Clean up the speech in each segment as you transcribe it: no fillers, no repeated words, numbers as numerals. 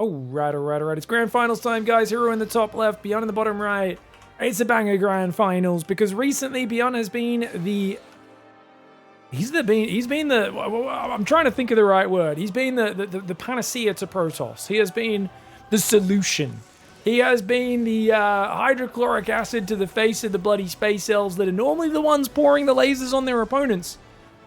All right. It's grand finals time, guys. Hero in the top left, BYUN in the bottom right. It's a banger grand finals because recently BYUN has been the... He's been the... I'm trying to think of the right word. He's been the panacea to Protoss. He has been the solution. He has been the hydrochloric acid to the face of the bloody space elves that are normally the ones pouring the lasers on their opponents.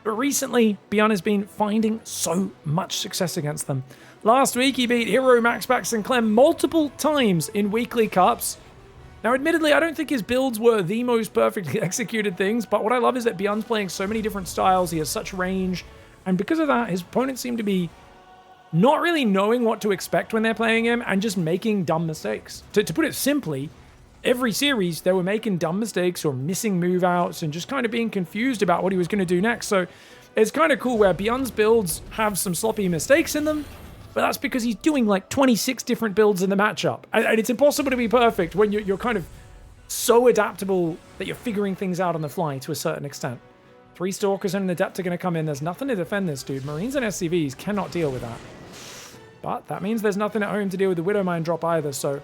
But recently, BYUN has been finding so much success against them. Last week, he beat Hero, Maxpax, and Clem multiple times in weekly cups. Now, admittedly, I don't think his builds were the most perfectly executed things, but what I love is that BYUN's playing so many different styles, he has such range, and because of that, his opponents seem to be not really knowing what to expect when they're playing him and just making dumb mistakes. To put it simply, every series, they were making dumb mistakes or missing move outs and just kind of being confused about what he was going to do next. So it's kind of cool where BYUN's builds have some sloppy mistakes in them, but that's because he's doing like 26 different builds in the matchup. And it's impossible to be perfect when you're kind of so adaptable that you're figuring things out on the fly to a certain extent. 3 Stalkers and an Adept are going to come in. There's nothing to defend this dude. Marines and SCVs cannot deal with that. But that means there's nothing at home to deal with the Widowmine drop either. So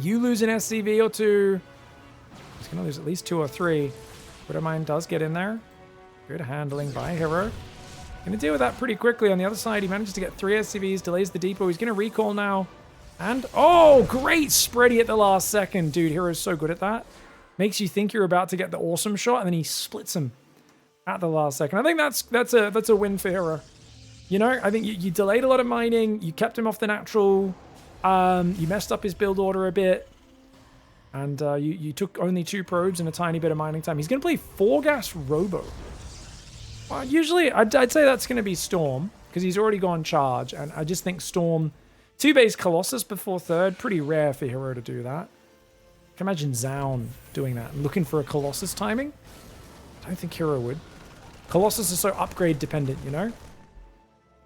you lose an SCV or 2. He's going to lose at least 2 or 3. Widowmine does get in there. Good handling by Hero. Going to deal with that pretty quickly. On the other side, he manages to get 3 SCVs, delays the depot. He's going to recall now. And, oh, great spready at the last second. Dude, Hero's so good at that. Makes you think you're about to get the awesome shot, and then he splits him at the last second. I think that's a win for Hero. You know, I think you delayed a lot of mining. You kept him off the natural. You messed up his build order a bit. And you took only 2 probes and a tiny bit of mining time. He's going to play 4-gas Robo. Usually, I'd say that's going to be Storm, because he's already gone charge, and I just think Storm, 2-base Colossus before 3rd, pretty rare for Hero to do that. I can imagine Zaun doing that, looking for a Colossus timing. I don't think Hero would. Colossus is so upgrade dependent, you know?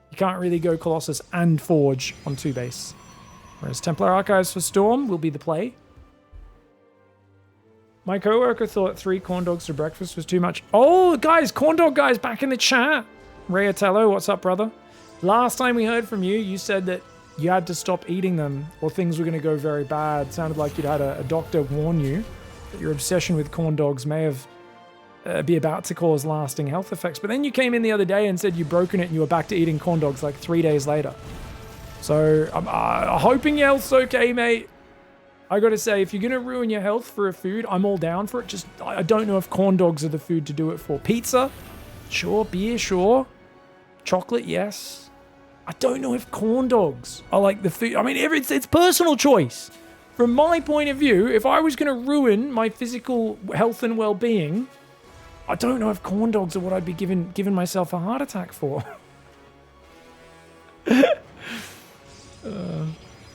You can't really go Colossus and Forge on 2-base. Whereas Templar Archives for Storm will be the play. My coworker thought 3 corn dogs for breakfast was too much. Oh, guys, corn dog guys back in the chat. Rayatello, what's up, brother? Last time we heard from you, you said that you had to stop eating them or things were going to go very bad. Sounded like you'd had a doctor warn you that your obsession with corn dogs may have be about to cause lasting health effects. But then you came in the other day and said you'd broken it and you were back to eating corn dogs like 3 days later. So I'm hoping your health's okay, mate. I gotta say, if you're gonna ruin your health for a food, I'm all down for it. Just, I don't know if corn dogs are the food to do it for. Pizza? Sure. Beer? Sure. Chocolate? Yes. I don't know if corn dogs are like the food. I mean, it's personal choice. From my point of view, if I was gonna ruin my physical health and well-being, I don't know if corn dogs are what I'd be giving myself a heart attack for.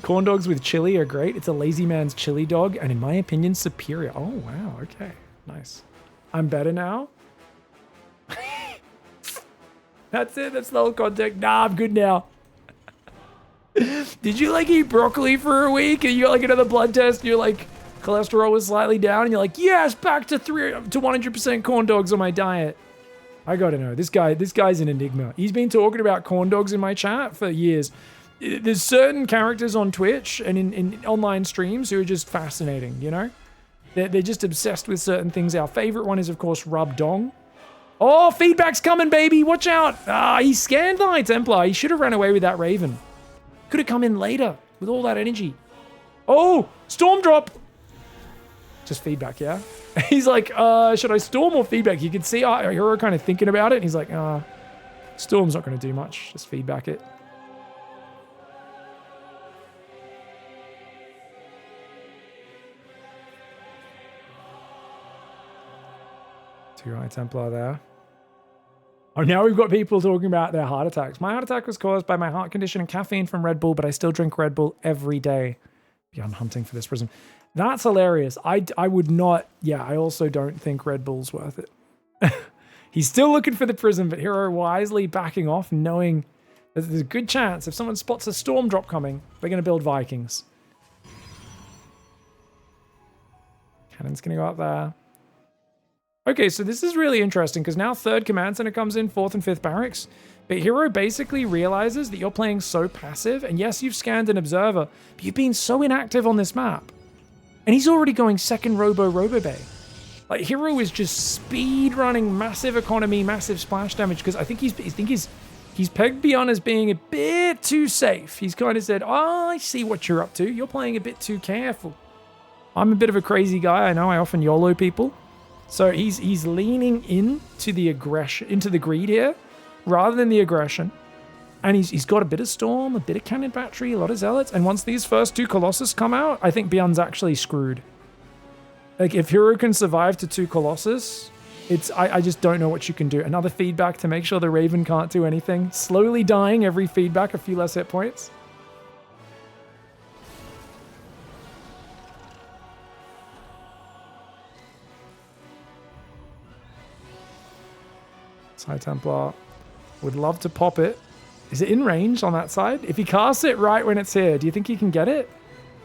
Corn dogs with chili are great. It's a lazy man's chili dog, and in my opinion, superior. Oh, wow. Okay. Nice. I'm better now. That's it. That's the whole context. Nah, I'm good now. Did you, like, eat broccoli for a week, and you got, like, another blood test, and you're like, cholesterol was slightly down, and you're like, yes, back to 100% corn dogs on my diet. I gotta know. This guy's an enigma. He's been talking about corn dogs in my chat for years. There's certain characters on Twitch and in online streams who are just fascinating, you know? They're just obsessed with certain things. Our favorite one is, of course, Rub Dong. Oh, feedback's coming, baby. Watch out. He scanned the High Templar. He should have ran away with that Raven. Could have come in later with all that energy. Oh, Storm Drop. Just feedback, yeah? He's like, should I Storm or feedback? You can see our hero kind of thinking about it. And he's like, Storm's not going to do much. Just feedback it. High Templar there. Oh, now we've got people talking about their heart attacks. My heart attack was caused by my heart condition and caffeine from Red Bull, but I still drink Red Bull every day. Yeah, I'm hunting for this prism. That's hilarious. I would not... Yeah, I also don't think Red Bull's worth it. He's still looking for the prism, but Hero wisely backing off, knowing that there's a good chance if someone spots a Storm Drop coming, they're going to build Vikings. Cannon's going to go up there. Okay, so this is really interesting because now 3rd command center comes in, 4th and 5th barracks. But Hero basically realizes that you're playing so passive, and yes, you've scanned an observer, but you've been so inactive on this map. And he's already going 2nd Robo Bay. Like, Hero is just speed running massive economy, massive splash damage, because I think he's pegged BYUN as being a bit too safe. He's kind of said, oh, I see what you're up to. You're playing a bit too careful. I'm a bit of a crazy guy. I know I often YOLO people. So he's leaning into the aggression, into the greed here, rather than the aggression. And he's got a bit of Storm, a bit of Cannon Battery, a lot of Zealots. And once these first 2 Colossus come out, I think BYUN's actually screwed. Like, if Hero can survive to 2 Colossus, I just don't know what you can do. Another feedback to make sure the Raven can't do anything. Slowly dying every feedback, a few less hit points. High Templar would love to pop it. Is it in range on that side? If he casts it right when it's here, do you think he can get it?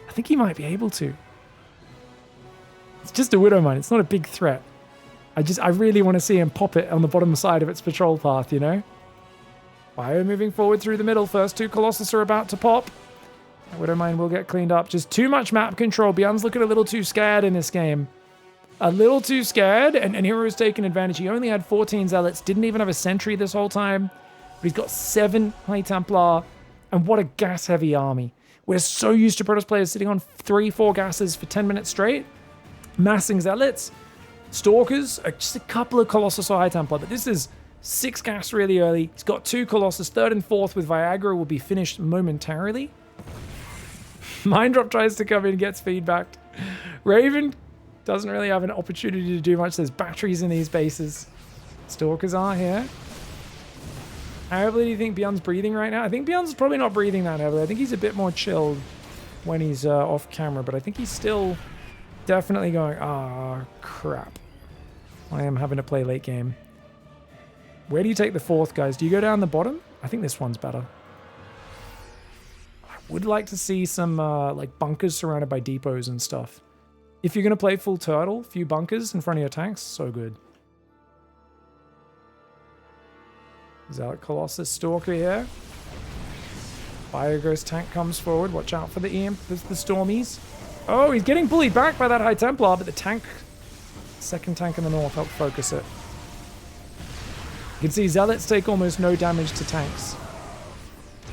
I think he might be able to. It's just a Widowmine. It's not a big threat. I really want to see him pop it on the bottom side of its patrol path, you know? Bio moving forward through the middle. First 2 Colossus are about to pop. Widowmine will get cleaned up. Just too much map control. BYUN's looking a little too scared in this game. A little too scared, and Hero's taking advantage. He only had 14 Zealots, didn't even have a sentry this whole time, but he's got 7 High Templar, and what a gas-heavy army. We're so used to Protoss players sitting on 3-4 gases for 10 minutes straight, massing Zealots, Stalkers, just a couple of Colossus or High Templar, but this is 6 gas really early. He's got 2 Colossus, 3rd and 4th with Viagra will be finished momentarily. Mind Drop tries to come in, gets feedbacked. Raven doesn't really have an opportunity to do much. There's batteries in these bases. Stalkers are here. How heavily do you think BYUN's breathing right now? I think BYUN's probably not breathing that heavily. I think he's a bit more chilled when he's off camera, but I think he's still definitely going, ah, crap. I am having to play late game. Where do you take the 4th, guys? Do you go down the bottom? I think this one's better. I would like to see some like bunkers surrounded by depots and stuff. If you're going to play full turtle, few bunkers in front of your tanks, so good. Zealot Colossus Stalker here. Bioghost tank comes forward. Watch out for the the Stormies. Oh, he's getting bullied back by that High Templar, but the tank, 2nd tank in the north, helped focus it. You can see Zealots take almost no damage to tanks.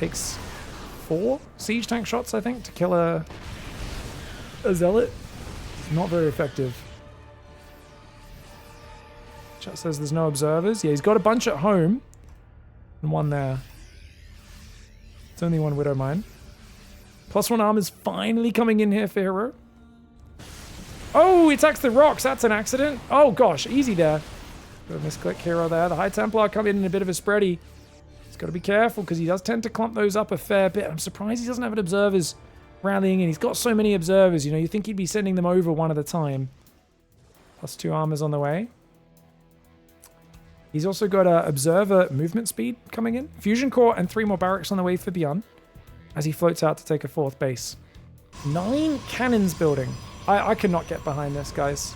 Takes 4 siege tank shots, I think, to kill a Zealot. Not very effective. Chat says there's no observers. Yeah, he's got a bunch at home. And 1 there. It's only 1 Widowmine. +1 armor's finally coming in here for Hero. Oh, he attacks the rocks. That's an accident. Oh, gosh. Easy there. Got a misclick Hero there. The High Templar come in a bit of a spready. He's got to be careful because he does tend to clump those up a fair bit. I'm surprised he doesn't have an observers rallying in. He's got so many observers, you know, you think he'd be sending them over one at a time. +2 armors on the way. He's also got observer movement speed coming in. Fusion core and 3 more barracks on the way for BYUN as he floats out to take a 4th base. 9 cannons building. I cannot get behind this, guys.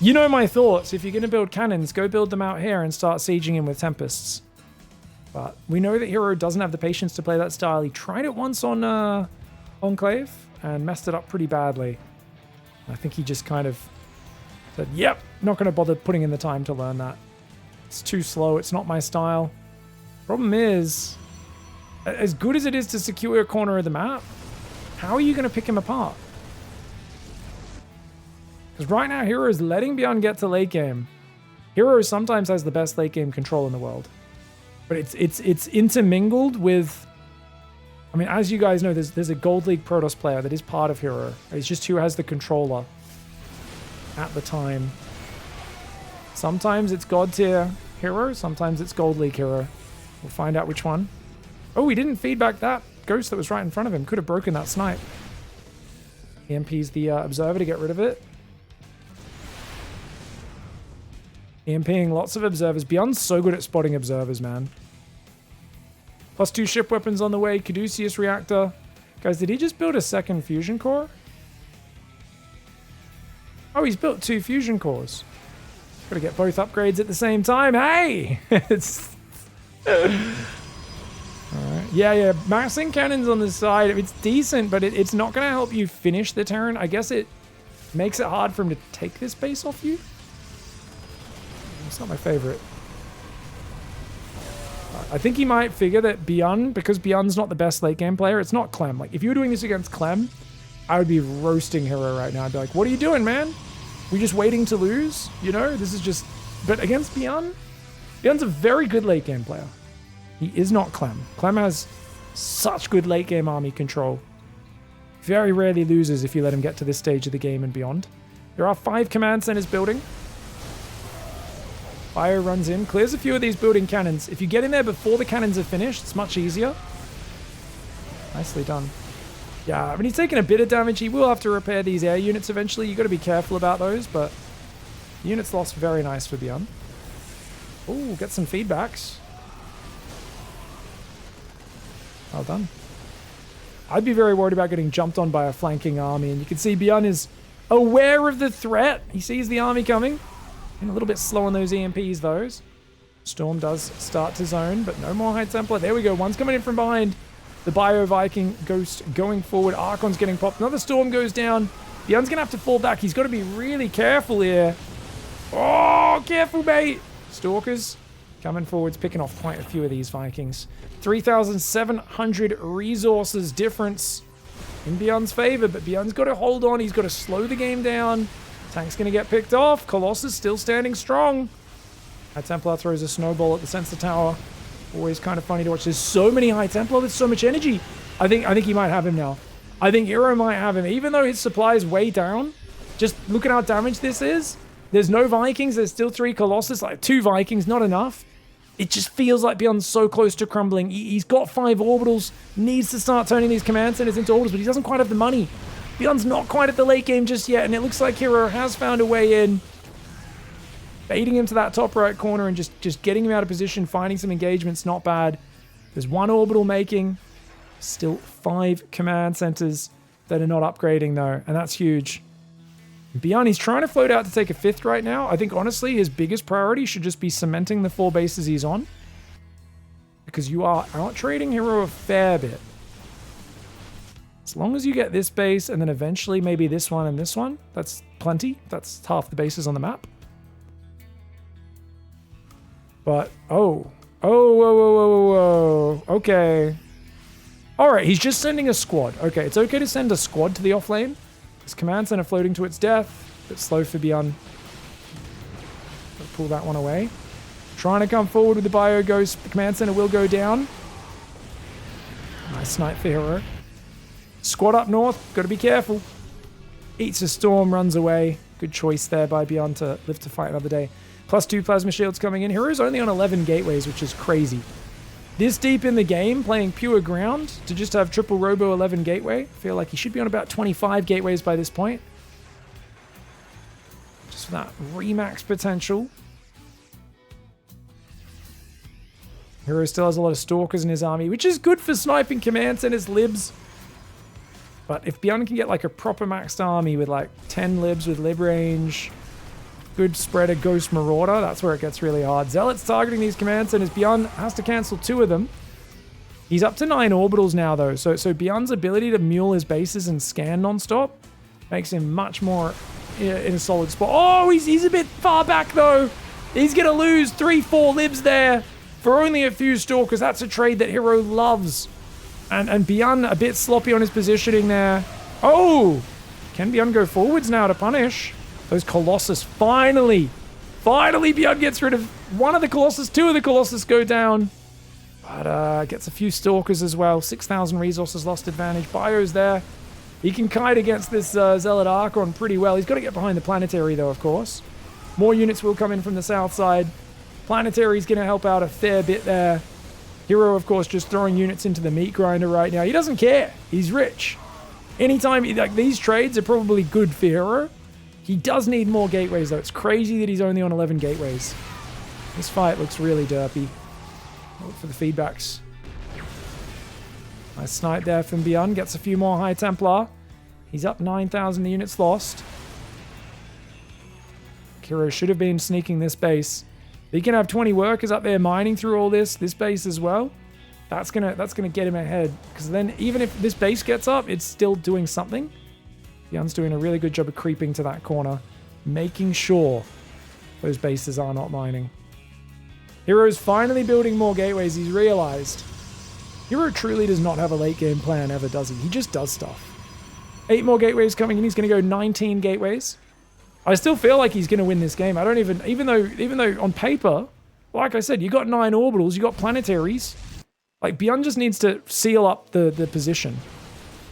You know my thoughts. If you're going to build cannons, go build them out here and start sieging him with Tempests. But we know that Hero doesn't have the patience to play that style. He tried it once on Enclave and messed it up pretty badly. I think he just kind of said, yep, not going to bother putting in the time to learn that. It's too slow. It's not my style. Problem is, as good as it is to secure a corner of the map, how are you going to pick him apart? Because right now, Hero is letting BYUN get to late game. Hero sometimes has the best late game control in the world. But it's intermingled with... I mean, as you guys know, there's a Gold League Protoss player that is part of Hero. It's just who has the controller at the time. Sometimes it's God tier Hero, sometimes it's Gold League Hero. We'll find out which one. Oh, he didn't feedback that ghost that was right in front of him. Could have broken that snipe. EMP's the observer to get rid of it. EMPing lots of observers. BYUN's so good at spotting observers, man. +2 ship weapons on the way. Caduceus reactor. Guys, did he just build a 2nd fusion core? Oh, he's built 2 fusion cores. Gotta get both upgrades at the same time. Hey! It's... Alright. Yeah, massing cannons on the side, it's decent, but it's not going to help you finish the turn. I guess it makes it hard for him to take this base off you. It's not my favorite. I think he might figure that BYUN, because BYUN's not the best late game player, it's not Clem. Like, if you were doing this against Clem, I would be roasting Hero right now. I'd be like, what are you doing, man? We just waiting to lose? You know, this is just... But against BYUN, BYUN's a very good late game player. He is not Clem. Clem has such good late game army control. Very rarely loses if you let him get to this stage of the game and beyond. There are 5 command centers building. Bio runs in, clears a few of these building cannons. If you get in there before the cannons are finished, it's much easier. Nicely done. Yeah, I mean, he's taking a bit of damage. He will have to repair these air units eventually. You've got to be careful about those, but the units lost very nice for BYUN. Ooh, get some feedbacks. Well done. I'd be very worried about getting jumped on by a flanking army, and you can see BYUN is aware of the threat. He sees the army coming. And a little bit slow on those EMPs, those. Storm does start to zone, but no more High Templar. There we go. One's coming in from behind. The Bio Viking Ghost going forward. Archon's getting popped. Another Storm goes down. BYUN's going to have to fall back. He's got to be really careful here. Oh, careful, mate. Stalkers coming forwards, picking off quite a few of these Vikings. 3,700 resources difference in BYUN's favor, but BYUN's got to hold on. He's got to slow the game down. Tank's going to get picked off. Colossus still standing strong. High Templar throws a snowball at the sensor tower. Always kind of funny to watch. There's so many High Templar with so much energy. I think he might have him now. I think Hero might have him. Even though his supply is way down, just look at how damaged this is. There's no Vikings. There's still 3 Colossus. Like 2 Vikings, not enough. It just feels like BYUN's so close to crumbling. He's got 5 orbitals. Needs to start turning these command centers into orbitals, but he doesn't quite have the money. BYUN's not quite at the late game just yet, and it looks like Hero has found a way in. Baiting him to that top right corner and just getting him out of position, finding some engagements, not bad. There's 1 orbital making. Still 5 command centers that are not upgrading, though, and that's huge. BYUN, he's trying to float out to take a 5th right now. I think, honestly, his biggest priority should just be cementing the 4 bases he's on, because you are out-trading Hero a fair bit. As long as you get this base and then eventually maybe this one and this one, that's plenty. That's half the bases on the map. But, whoa, okay. All right, he's just sending a squad. Okay, it's okay to send a squad to the off lane. His command center floating to its death. Bit slow for BYUN. Pull that one away. Trying to come forward with the Bio Ghost. The command center will go down. Nice snipe for Hero. Squad up north, got to be careful. Eats a storm, runs away. Good choice there by BYUN to live to fight another day. +2 plasma shields coming in. Hero's only on 11 gateways, which is crazy. This deep in the game, playing pure ground, to just have triple robo 11 gateway. I feel like he should be on about 25 gateways by this point. Just for that remax potential. Hero still has a lot of stalkers in his army, which is good for sniping command centers, libs. But if BYUN can get like a proper maxed army with like 10 libs with lib range, good spreader Ghost Marauder, that's where it gets really hard. Zealot's targeting these command centers. BYUN has to cancel 2 of them. He's up to 9 orbitals now though, so BYUN's ability to mule his bases and scan non-stop makes him much more in a solid spot. Oh, he's a bit far back though. He's gonna lose 3-4 libs there for only a few stalkers. That's a trade that Hero loves. And BYUN a bit sloppy on his positioning there. Oh! Can BYUN go forwards now to punish? Those Colossus, finally BYUN gets rid of one of the Colossus. 2 of the Colossus go down. But gets a few Stalkers as well. 6,000 resources lost advantage. Bio's there. He can kite against this Zealot Archon pretty well. He's got to get behind the Planetary though, of course. More units will come in from the south side. Planetary's going to help out a fair bit there. Hero, of course, just throwing units into the meat grinder right now. He doesn't care. He's rich. Anytime, like, these trades are probably good for Hero. He does need more gateways, though. It's crazy that he's only on 11 gateways. This fight looks really derpy. Look for the feedbacks. Nice snipe there from BYUN. Gets a few more High Templar. He's up 9,000 units lost. Hero should have been sneaking this base. He can have 20 workers up there mining through all this base as well. That's gonna get him ahead, because then even if this base gets up, it's still doing something. BYUN's doing a really good job of creeping to that corner, making sure those bases are not mining. Hero's finally building more gateways. He's realized Hero truly does not have a late game plan ever, does he? He just does stuff. 8 more gateways coming in. He's going to go 19 gateways. I still feel like he's going to win this game. I don't even though on paper, like I said, you got 9 orbitals, you got planetaries. Like, BYUN just needs to seal up the position.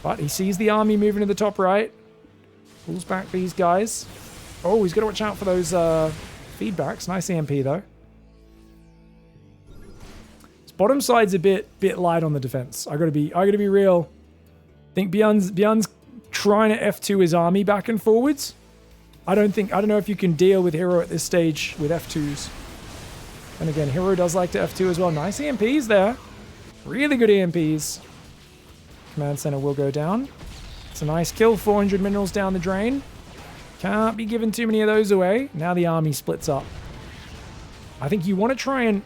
But he sees the army moving to the top right. Pulls back these guys. Oh, he's got to watch out for those feedbacks. Nice EMP, though. His bottom side's a bit light on the defense. I gotta be real. I think BYUN's trying to F2 his army back and forwards. I don't know if you can deal with Hero at this stage with F2s. And again, Hero does like to F2 as well. Nice EMPs there. Really good EMPs. Command center will go down. It's a nice kill. 400 minerals down the drain. Can't be giving too many of those away. Now the army splits up. I think you want to try and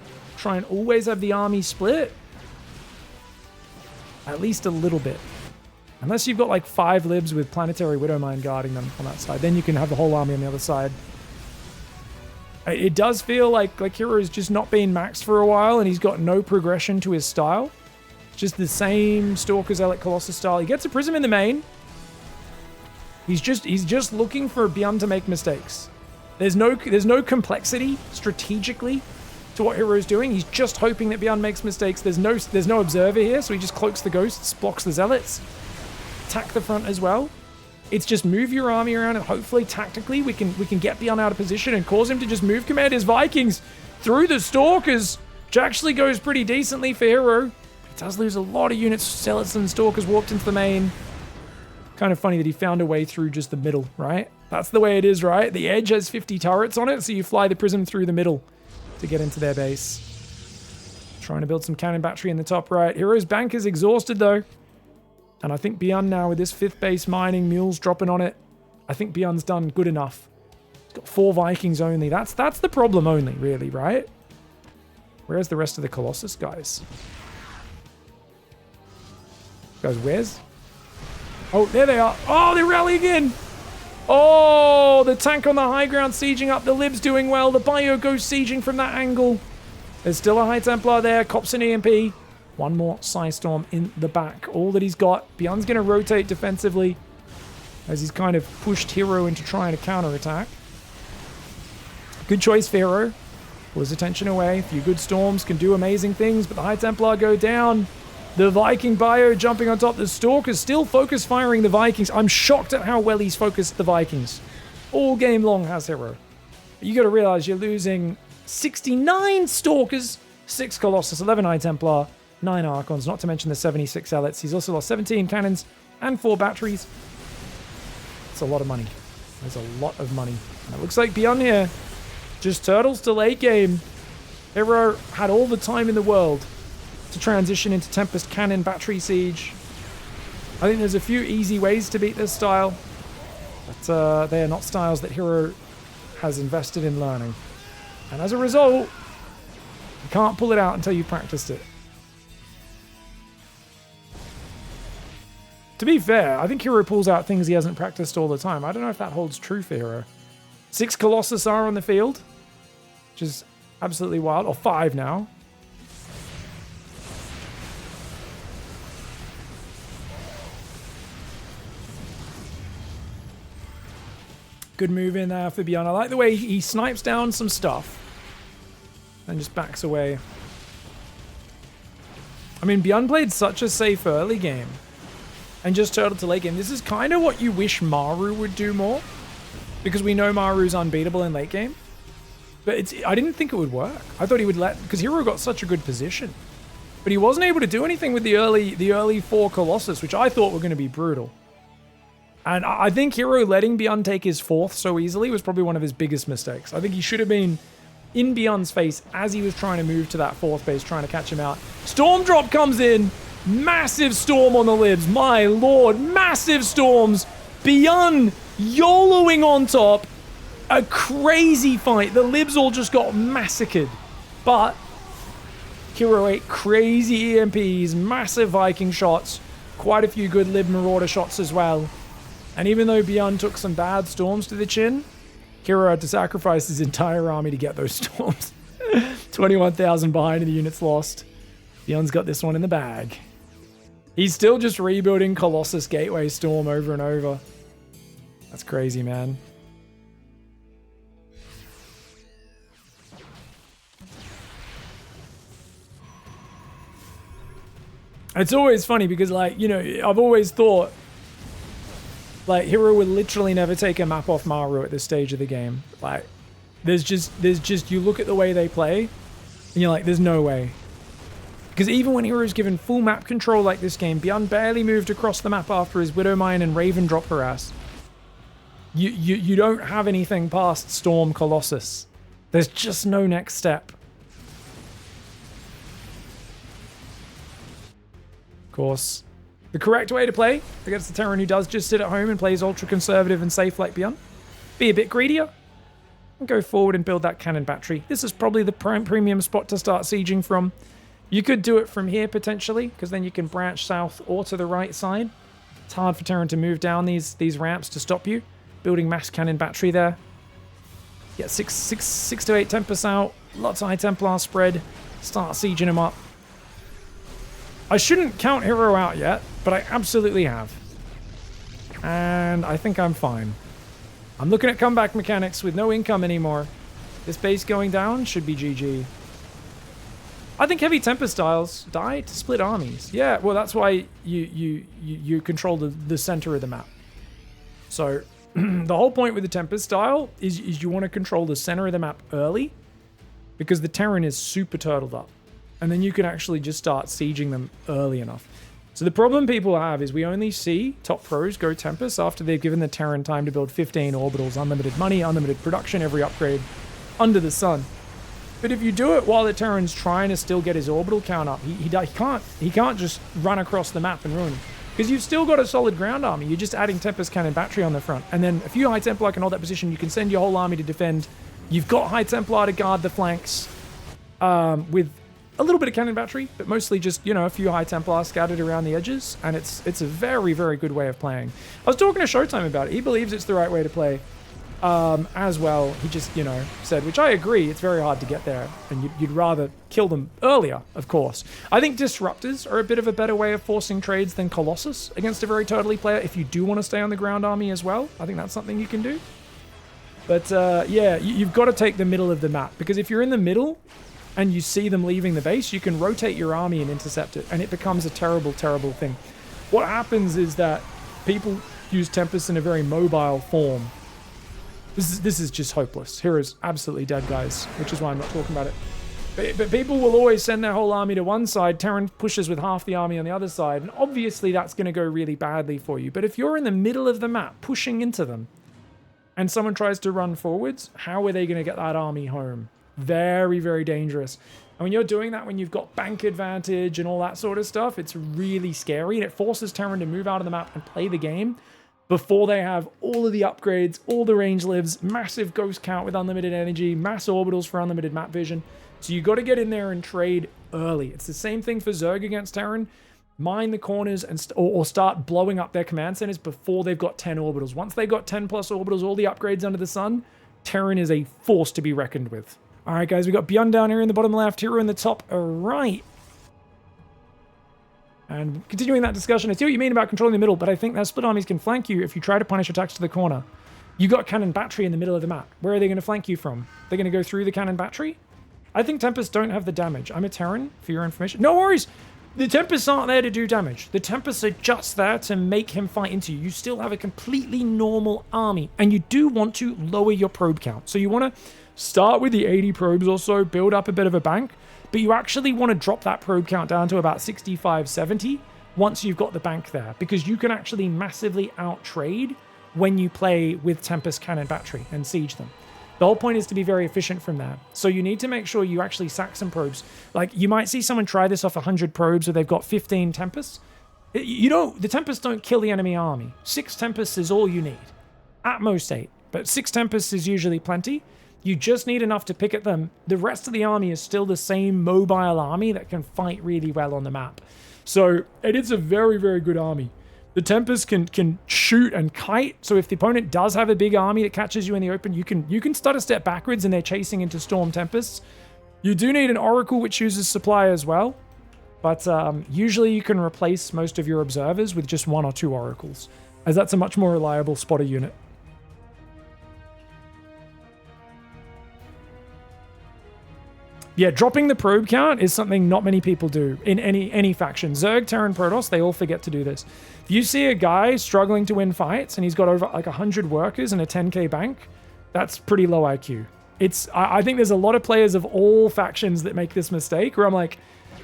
always have the army split. At least a little bit. Unless you've got like 5 libs with Planetary Widowmine guarding them on that side. Then you can have the whole army on the other side. It does feel like Hero's just not been maxed for a while, and he's got no progression to his style. It's just the same Stalker Zealot Colossus style. He gets a Prism in the main. He's just looking for BYUN to make mistakes. There's no complexity strategically to what Hero's doing. He's just hoping that BYUN makes mistakes. There's no observer here, so he just cloaks the ghosts, blocks the zealots, attack the front as well. It's just move your army around, and hopefully tactically we can get BYUN out of position and cause him to just move command his Vikings through the Stalkers, which actually goes pretty decently for Hero. He does lose a lot of units. Zealots and Stalkers warped into the main. Kind of funny that he found a way through just the middle, right? That's the way it is, right? The edge has 50 turrets on it, so you fly the Prism through the middle to get into their base. Trying to build some cannon battery in the top right. Hero's bank is exhausted though. And I think BYUN now with this 5th base mining, mules dropping on it, I think BYUN's done good enough. He's got 4 Vikings only. That's the problem only, really, right? Where's the rest of the Colossus guys? Guys, where's? Oh, there they are. Oh, they're rallying in. Oh, the tank on the high ground sieging up. The libs doing well. The bio goes sieging from that angle. There's still a High Templar there. Cops an EMP. One more Psystorm in the back. All that he's got. BYUN's going to rotate defensively as he's kind of pushed Hero into trying to counterattack. Good choice for Hero. Pull his attention away. A few good storms can do amazing things, but the High Templar go down. The Viking bio jumping on top. The Stalkers still focus firing the Vikings. I'm shocked at how well he's focused the Vikings. All game long has Hero. You got to realize you're losing 69 Stalkers, 6 Colossus, 11 High Templar, 9 Archons, not to mention the 76 Zealots. He's also lost 17 cannons and 4 batteries. It's a lot of money. There's a lot of money. And it looks like BYUN here just turtles to late game. Hero had all the time in the world to transition into Tempest Cannon Battery Siege. I think there's a few easy ways to beat this style, but they are not styles that Hero has invested in learning. And as a result, you can't pull it out until you've practiced it. To be fair, I think Hero pulls out things he hasn't practiced all the time. I don't know if that holds true for Hero. 6 Colossus are on the field, which is absolutely wild. Or 5 now. Good move in there for BYUN. I like the way he snipes down some stuff and just backs away. I mean, BYUN played such a safe early game and just turtled to late game. This is kind of what you wish Maru would do more, because we know Maru's unbeatable in late game. But I didn't think it would work. I thought he would because Hero got such a good position. But he wasn't able to do anything with the early 4 Colossus, which I thought were going to be brutal. And I think Hero letting BYUN take his 4th so easily was probably one of his biggest mistakes. I think he should have been in BYUN's face as he was trying to move to that 4th base, trying to catch him out. Storm drop comes in. Massive storm on the libs. My lord, massive storms. BYUN YOLOing on top. A crazy fight. The libs all just got massacred. But Hero 8, crazy EMPs, massive Viking shots, quite a few good lib marauder shots as well. And even though BYUN took some bad storms to the chin, Hero had to sacrifice his entire army to get those storms. 21,000 behind and the units lost. BYUN's got this one in the bag. He's still just rebuilding Colossus Gateway Storm over and over. That's crazy, man. It's always funny because, like, you know, I've always thought, like, Hero would literally never take a map off Maru at this stage of the game. Like, there's just, you look at the way they play, and you're like, there's no way. Because even when Hero's given full map control like this game, BYUN barely moved across the map after his Widowmine and Raven drop harass. You don't have anything past Storm Colossus. There's just no next step. Of course, the correct way to play against the Terran who does just sit at home and plays ultra conservative and safe like BYUN, be a bit greedier and go forward and build that cannon battery. This is probably the premium spot to start sieging from. You could do it from here potentially, because then you can branch south or to the right side. It's hard for Terran to move down these ramps to stop you. Building mass cannon battery there. Get six to 8 Tempest out. Lots of High Templar spread. Start sieging them up. I shouldn't count Hero out yet, but I absolutely have. And I think I'm fine. I'm looking at comeback mechanics with no income anymore. This base going down should be GG. I think heavy Tempest styles die to split armies. Yeah, well, that's why you control the center of the map. So the whole point with the Tempest style is you want to control the center of the map early, because the Terran is super turtled up. And then you can actually just start sieging them early enough. So the problem people have is we only see top pros go Tempest after they've given the Terran time to build 15 orbitals, unlimited money, unlimited production, every upgrade under the sun. But if you do it while the Terran's trying to still get his orbital count up, he can't just run across the map and ruin him. Because you've still got a solid ground army. You're just adding Tempest Cannon Battery on the front. And then a few High Templar can hold that position. You can send your whole army to defend. You've got High Templar to guard the flanks with a little bit of Cannon Battery, but mostly just, you know, a few High Templar scattered around the edges. And it's a very, very good way of playing. I was talking to Showtime about it. He believes it's the right way to play. As well, he just, you know, said, which I agree, it's very hard to get there, and you'd rather kill them earlier, of course. I think Disruptors are a bit of a better way of forcing trades than Colossus against a very totally player, if you do want to stay on the ground army as well. I think that's something you can do. But, yeah, you've got to take the middle of the map, because if you're in the middle and you see them leaving the base, you can rotate your army and intercept it, and it becomes a terrible, terrible thing. What happens is that people use Tempest in a very mobile form. This is just hopeless. Hero's absolutely dead, guys, which is why I'm not talking about it. But people will always send their whole army to one side. Terran pushes with half the army on the other side, and obviously that's going to go really badly for you. But if you're in the middle of the map, pushing into them, and someone tries to run forwards, how are they going to get that army home? Very, very dangerous. And when you're doing that, when you've got bank advantage and all that sort of stuff, it's really scary, and it forces Terran to move out of the map and play the game before they have all of the upgrades, all the range lives, massive ghost count with unlimited energy, mass orbitals for unlimited map vision. So you got to get in there and trade early. It's the same thing for Zerg against Terran. Mine the corners and or start blowing up their command centers before they've got 10 orbitals. Once they've got 10 plus orbitals, all the upgrades under the sun, Terran is a force to be reckoned with. All right, guys, we got BYUN down here in the bottom left, Hero in the top right. And continuing that discussion, I see what you mean about controlling the middle, but I think that split armies can flank you if you try to punish attacks to the corner. You got Cannon Battery in the middle of the map. Where are they going to flank you from? They're going to go through the Cannon Battery? I think Tempests don't have the damage. I'm a Terran, for your information. No worries! The Tempests aren't there to do damage. The Tempests are just there to make him fight into you. You still have a completely normal army, and you do want to lower your probe count. So you want to start with the 80 probes or so, build up a bit of a bank, but you actually want to drop that probe count down to about 65, 70 once you've got the bank there, because you can actually massively out-trade when you play with Tempest Cannon Battery and siege them. The whole point is to be very efficient from there. So you need to make sure you actually sack some probes. Like, you might see someone try this off 100 probes where they've got 15 Tempests. The Tempests don't kill the enemy army. 6 Tempests is all you need. At most 8. but 6 Tempests is usually plenty. You just need enough to pick at them. The rest of the army is still the same mobile army that can fight really well on the map. So it is a very, very good army. The Tempest can shoot and kite, so if the opponent does have a big army that catches you in the open, you can start a step backwards and they're chasing into Storm Tempests. You do need an Oracle which uses supply as well, but usually you can replace most of your observers with just 1 or 2 Oracles, as that's a much more reliable spotter unit. Yeah, dropping the probe count is something not many people do in any faction. Zerg, Terran, Protoss, they all forget to do this. If you see a guy struggling to win fights and he's got over like 100 workers and a 10k bank, that's pretty low IQ. I think there's a lot of players of all factions that make this mistake where I'm like,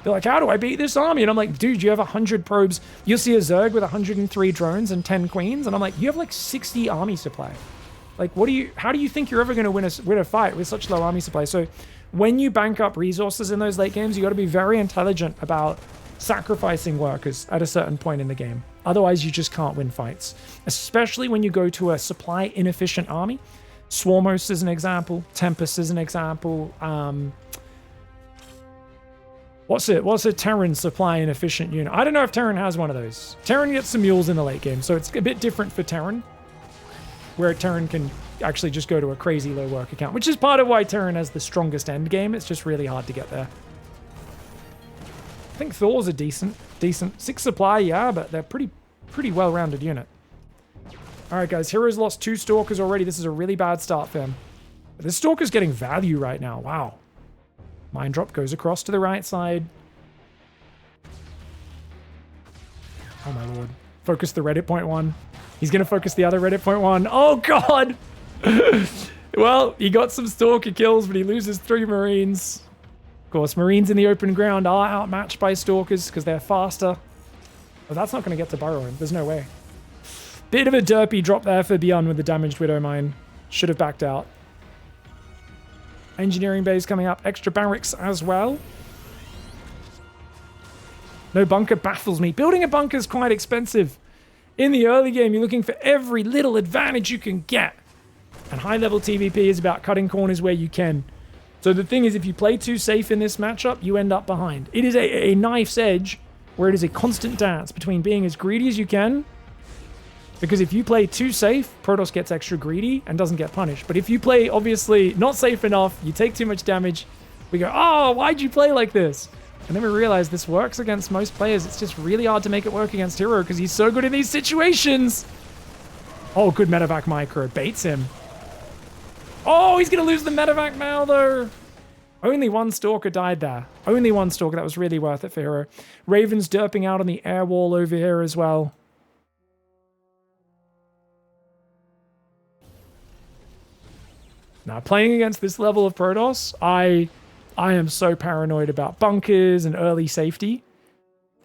they're like, how do I beat this army? And I'm like, dude, you have 100 probes. You'll see a Zerg with 103 drones and 10 queens. And I'm like, you have like 60 army supply. Like, how do you think you're ever going to win a fight with such low army supply? So when you bank up resources in those late games, you got to be very intelligent about sacrificing workers at a certain point in the game. Otherwise, you just can't win fights, especially when you go to a supply inefficient army. Swarmos is an example. Tempest is an example. What's a Terran supply inefficient unit? I don't know if Terran has one of those. Terran gets some mules in the late game, so it's a bit different for Terran, where Terran can actually just go to a crazy low work account, which is part of why Terran has the strongest end game. It's just really hard to get there. I think Thor's a decent 6 supply, yeah, but they're pretty well-rounded unit. All right, guys, Heroes lost 2 Stalkers already. This is a really bad start for him. But this Stalker's getting value right now. Wow. Mine drop goes across to the right side. Oh, my lord. Focus the Reddit point 1. He's going to focus the other Reddit point 1. Oh, God! Well, he got some Stalker kills, but he loses 3 Marines. Of course, Marines in the open ground are outmatched by Stalkers because they're faster. But that's not going to get to burrow him. There's no way. Bit of a derpy drop there for BYUN with the damaged Widow Mine. Should have backed out. Engineering bays coming up. Extra barracks as well. No bunker baffles me. Building a bunker is quite expensive. In the early game, you're looking for every little advantage you can get. And high-level TVP is about cutting corners where you can. So the thing is, if you play too safe in this matchup, you end up behind. It is a knife's edge where it is a constant dance between being as greedy as you can. Because if you play too safe, Protoss gets extra greedy and doesn't get punished. But if you play, obviously, not safe enough, you take too much damage, we go, oh, why'd you play like this? And then we realize this works against most players. It's just really hard to make it work against Hero because he's so good in these situations. Oh, good medevac micro. Baits him. Oh, he's going to lose the medevac now, though. Only 1 Stalker died there. Only 1 Stalker. That was really worth it for Hero. Raven's derping out on the air wall over here as well. Now, playing against this level of Protoss, I am so paranoid about bunkers and early safety.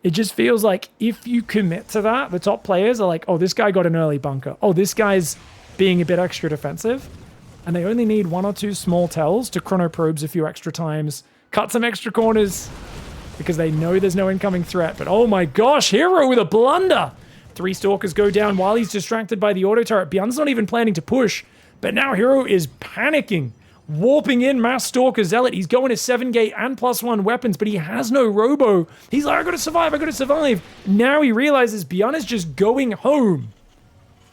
It just feels like if you commit to that, the top players are like, oh, this guy got an early bunker. Oh, this guy's being a bit extra defensive. And they only need 1 or 2 small tells to chrono probes a few extra times, cut some extra corners, because they know there's no incoming threat. But oh my gosh, Hero with a blunder. 3 Stalkers go down while he's distracted by the auto turret. BYUN's not even planning to push. But now Hero is panicking, warping in Mass Stalker Zealot. He's going to 7 gate and +1 weapons, but he has no robo. He's like, I gotta survive. Now he realizes BYUN is just going home.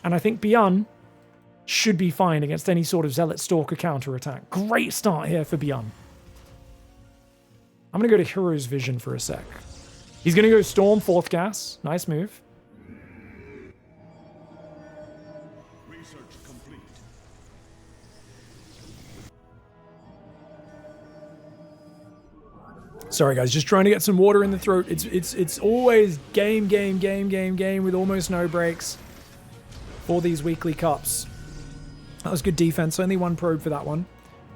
And I think BYUN should be fine against any sort of Zealot Stalker counterattack. Great start here for BYUN. I'm gonna go to Hero's Vision for a sec. He's gonna go Storm, 4th gas. Nice move. Sorry guys, just trying to get some water in the throat. It's always game with almost no breaks for these weekly cups. That was good defense. Only 1 probe for that one.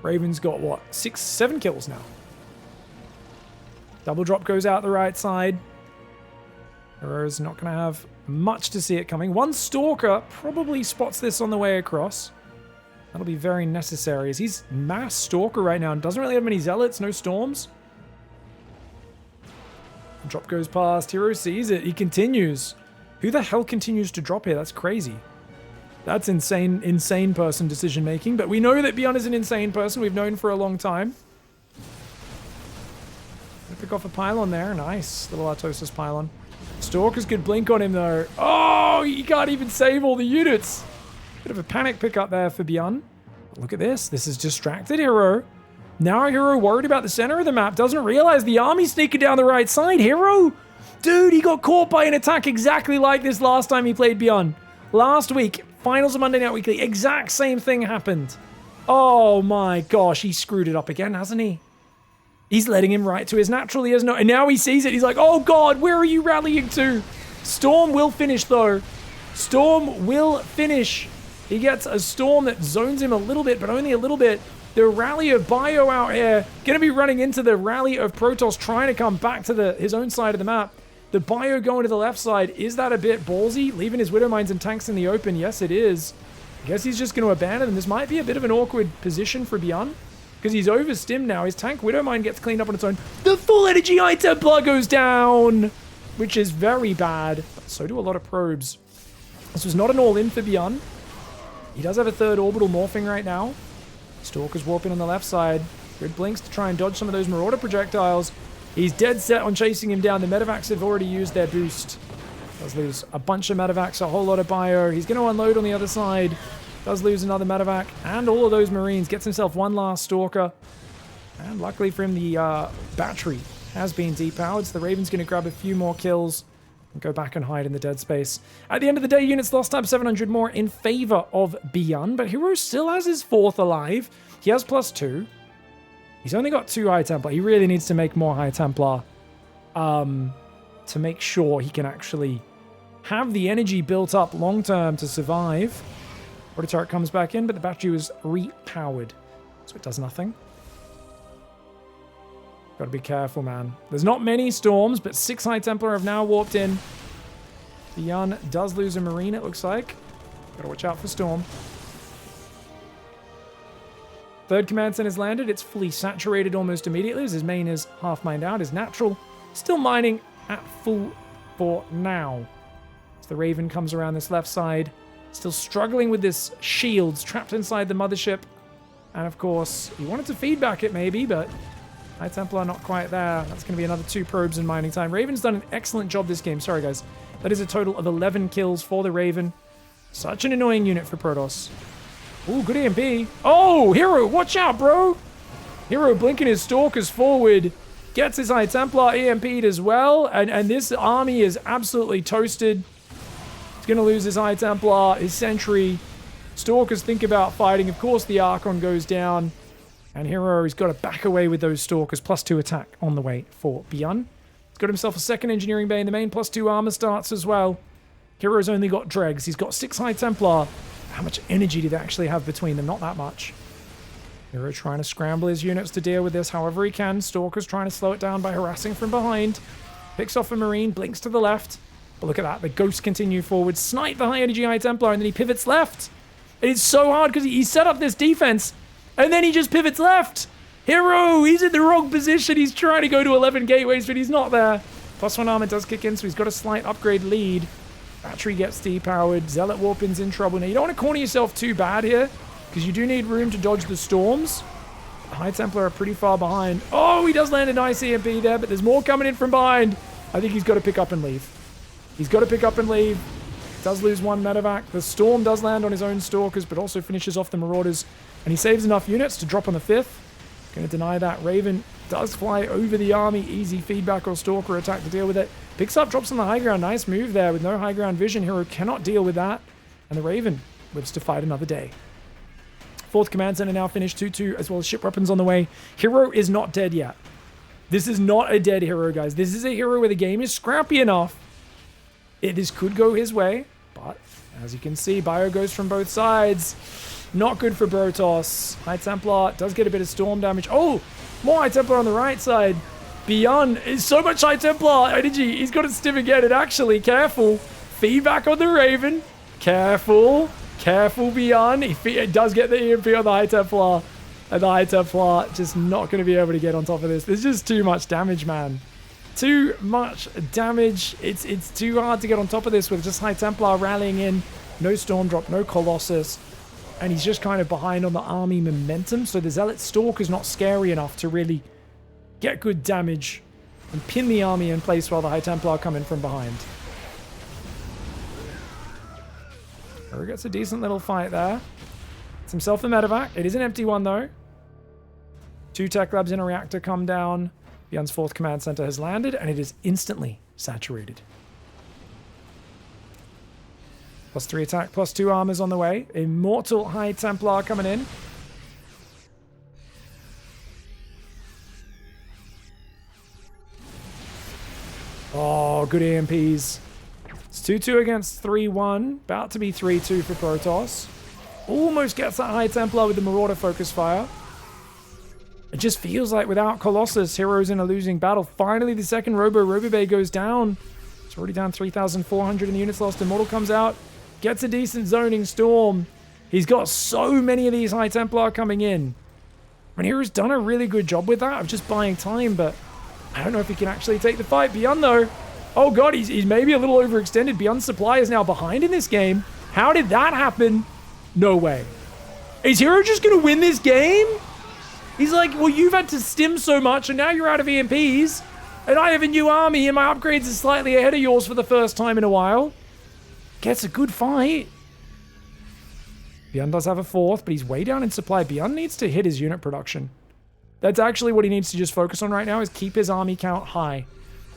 Raven's got what? 7 kills now. Double drop goes out the right side. Hero's not going to have much to see it coming. 1 Stalker probably spots this on the way across. That'll be very necessary as he's Mass Stalker right now and doesn't really have many Zealots, no Storms. Drop goes past. Hero sees it. He continues. Who the hell continues to drop here? That's crazy. That's insane, insane person decision making. But we know that BYUN is an insane person. We've known for a long time. Pick off a pylon there. Nice. Little Artosis pylon. Stalkers could blink on him though. Oh, he can't even save all the units. Bit of a panic pickup there for BYUN. Look at this. This is distracted Hero. Now Hero worried about the center of the map. Doesn't realize the army's sneaking down the right side. Hero, dude, he got caught by an attack exactly like this last time he played BYUN. Last week, finals of Monday Night Weekly, exact same thing happened. Oh my gosh, he screwed it up again, hasn't he? He's letting him right to his natural. He has no, and now he sees it. He's like, oh God, where are you rallying to? Storm will finish though. Storm will finish. He gets a Storm that zones him a little bit, but only a little bit. The rally of Bio out here, going to be running into the rally of Protoss, trying to come back to his own side of the map. The Bio going to the left side. Is that a bit ballsy? Leaving his Widow Mines and tanks in the open? Yes, it is. I guess he's just going to abandon them. This might be a bit of an awkward position for BYUN, because he's overstimmed now. His tank Widow Mine gets cleaned up on its own. The full energy High Templar goes down, which is very bad. But so do a lot of probes. This was not an all-in for BYUN. He does have a third orbital morphing right now. Stalker's warping on the left side. Grid blinks to try and dodge some of those Marauder projectiles. He's dead set on chasing him down. The medevacs have already used their boost. Does lose a bunch of medevacs, a whole lot of bio. He's going to unload on the other side. Does lose another medevac and all of those Marines. Gets himself one last Stalker. And luckily for him, the battery has been depowered. So the Raven's going to grab a few more kills and go back and hide in the dead space. At the end of the day, units lost time 700 more in favor of BYUN. But Hero still has his fourth alive. He has +2. He's only got 2 High Templar. He really needs to make more High Templar to make sure he can actually have the energy built up long term to survive. Water turret comes back in, but the battery was repowered, so it does nothing. Gotta be careful, man. There's not many storms, but 6 High Templar have now warped in. BYUN does lose a Marine, it looks like. Gotta watch out for Storm. Third command center is landed. It's fully saturated almost immediately as his main is half mined out. His natural still mining at full for now. As the Raven comes around this left side, still struggling with this shields trapped inside the mothership. And of course, he wanted to feedback it maybe, but High Templar not quite there. That's going to be another 2 probes in mining time. Raven's done an excellent job this game. Sorry, guys. That is a total of 11 kills for the Raven. Such an annoying unit for Protoss. Ooh, good EMP. Oh, Hero, watch out, bro. Hero blinking his Stalkers forward. Gets his High Templar EMP'd as well. And this army is absolutely toasted. He's going to lose his High Templar, his Sentry. Stalkers think about fighting. Of course, the Archon goes down. And Hero has got to back away with those Stalkers. +2 attack on the way for BYUN. He's got himself a second Engineering Bay in the main. +2 armor starts as well. Hero's only got Dregs. He's got 6 High Templar. How much energy do they actually have between them? Not that much. Hero trying to scramble his units to deal with this however he can. Stalker's trying to slow it down by harassing from behind. Picks off a Marine, blinks to the left. But look at that. The ghosts continue forward. Snipe the high energy High Templar, and then he pivots left. It's so hard because he set up this defense, and then he just pivots left. Hero, he's in the wrong position. He's trying to go to 11 gateways, but he's not there. +1 armor does kick in, so he's got a slight upgrade lead. Battery gets depowered. Zealot Warpin's in trouble. Now, you don't want to corner yourself too bad here, because you do need room to dodge the storms. The High Templar are pretty far behind. Oh, he does land a nice EMP there, but there's more coming in from behind. I think he's got to pick up and leave. He's got to pick up and leave. Does lose 1 medevac. The Storm does land on his own Stalkers, but also finishes off the Marauders. And he saves enough units to drop on the 5th. Going to deny that. Raven does fly over the army. Easy feedback or Stalker attack to deal with it. Picks up, drops on the high ground. Nice move there with no high ground vision. Hero cannot deal with that. And the Raven lives to fight another day. 4th command center now finished 2-2, as well as ship weapons on the way. Hero is not dead yet. This is not a dead Hero, guys. This is a Hero where the game is scrappy enough. This could go his way, but as you can see, Bio goes from both sides. Not good for Protoss. High Templar does get a bit of storm damage. Oh, more High Templar on the right side. BYUN is so much High Templar energy. He's got it stim again, and actually, careful. Feedback on the Raven. Careful. Careful, BYUN. It does get the EMP on the High Templar. And the High Templar just not going to be able to get on top of this. There's just too much damage, man. Too much damage. It's too hard to get on top of this with just High Templar rallying in. no Storm Drop, no Colossus, and he's just kind of behind on the army momentum, so the Zealot Stalk is not scary enough to really get good damage and pin the army in place while the High Templar come in from behind. Hero gets a decent little fight there. It's himself a medevac. It is an empty one, though. 2 tech labs in a reactor come down. BYUN's 4th command center has landed, and it is instantly saturated. +3 attack, +2 armors on the way. Immortal High Templar coming in. Oh, good EMPs. It's 2-2 against 3-1. About to be 3-2 for Protoss. Almost gets that High Templar with the Marauder focus fire. It just feels like without Colossus, Hero's in a losing battle. Finally, the second Robo-Bay goes down. It's already down 3,400 in the units lost. Immortal comes out. Gets a decent zoning Storm. He's got so many of these High Templar coming in. I mean, Hero's done a really good job with that of just buying time, but I don't know if he can actually take the fight. BYUN, though. Oh, God, he's maybe a little overextended. BYUN's supply is now behind in this game. How did that happen? No way. Is Hero just going to win this game? He's like, well, you've had to stim so much, and now you're out of EMPs, and I have a new army, and my upgrades are slightly ahead of yours for the first time in a while. Gets a good fight. BYUN does have a 4th, but he's way down in supply. BYUN needs to hit his unit production. That's actually what he needs to just focus on right now, is keep his army count high.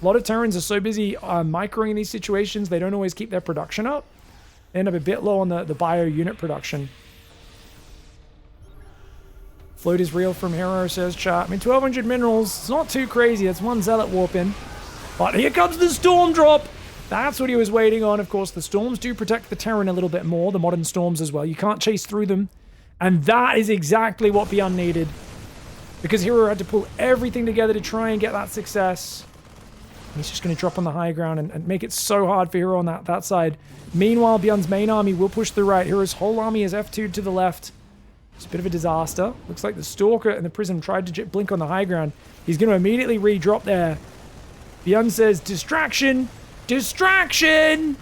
A lot of Terrans are so busy microing in these situations, they don't always keep their production up. They end up a bit low on the bio unit production. Float is real from Hero, says chat. I mean, 1,200 minerals, it's not too crazy. That's 1 Zealot warp in. But here comes the Storm Drop. That's what he was waiting on. Of course, the Storms do protect the Terran a little bit more, the modern Storms as well. You can't chase through them. And that is exactly what BYUN needed. Because Hero had to pull everything together to try and get that success. He's just going to drop on the high ground and make it so hard for Hero on that side. Meanwhile, BYUN's main army will push to the right. Hero's whole army is F2'd to the left. It's a bit of a disaster. Looks like the Stalker and the Prism tried to blink on the high ground. He's going to immediately re-drop there. BYUN says, distraction! Distraction!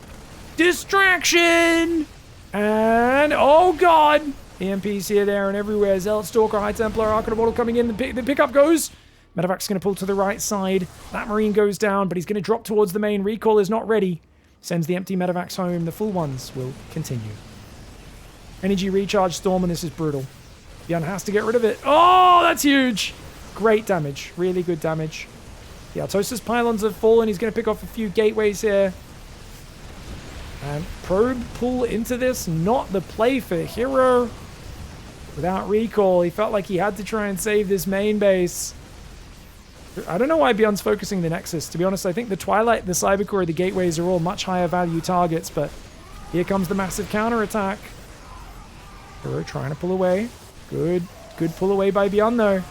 Distraction! And, oh God! EMPs here, there, and everywhere. Zealot, Stalker, High Templar, Arcana Mortal coming in. The pickup goes. Medevac's going to pull to the right side. That Marine goes down, but he's going to drop towards the main. Recall is not ready. Sends the empty Medevacs home. The full ones will continue. Energy recharge Storm, and this is brutal. BYUN has to get rid of it. Oh, that's huge. Great damage. Really good damage. The Artosis pylons have fallen. He's going to pick off a few gateways here. And probe pull into this. Not the play for Hero. Without recall, he felt like he had to try and save this main base. I don't know why BYUN's focusing the Nexus. To be honest, I think the Twilight, the Cybercore, the Gateways are all much higher value targets, but here comes the massive counterattack. Hero trying to pull away. Good pull away by BYUN, though.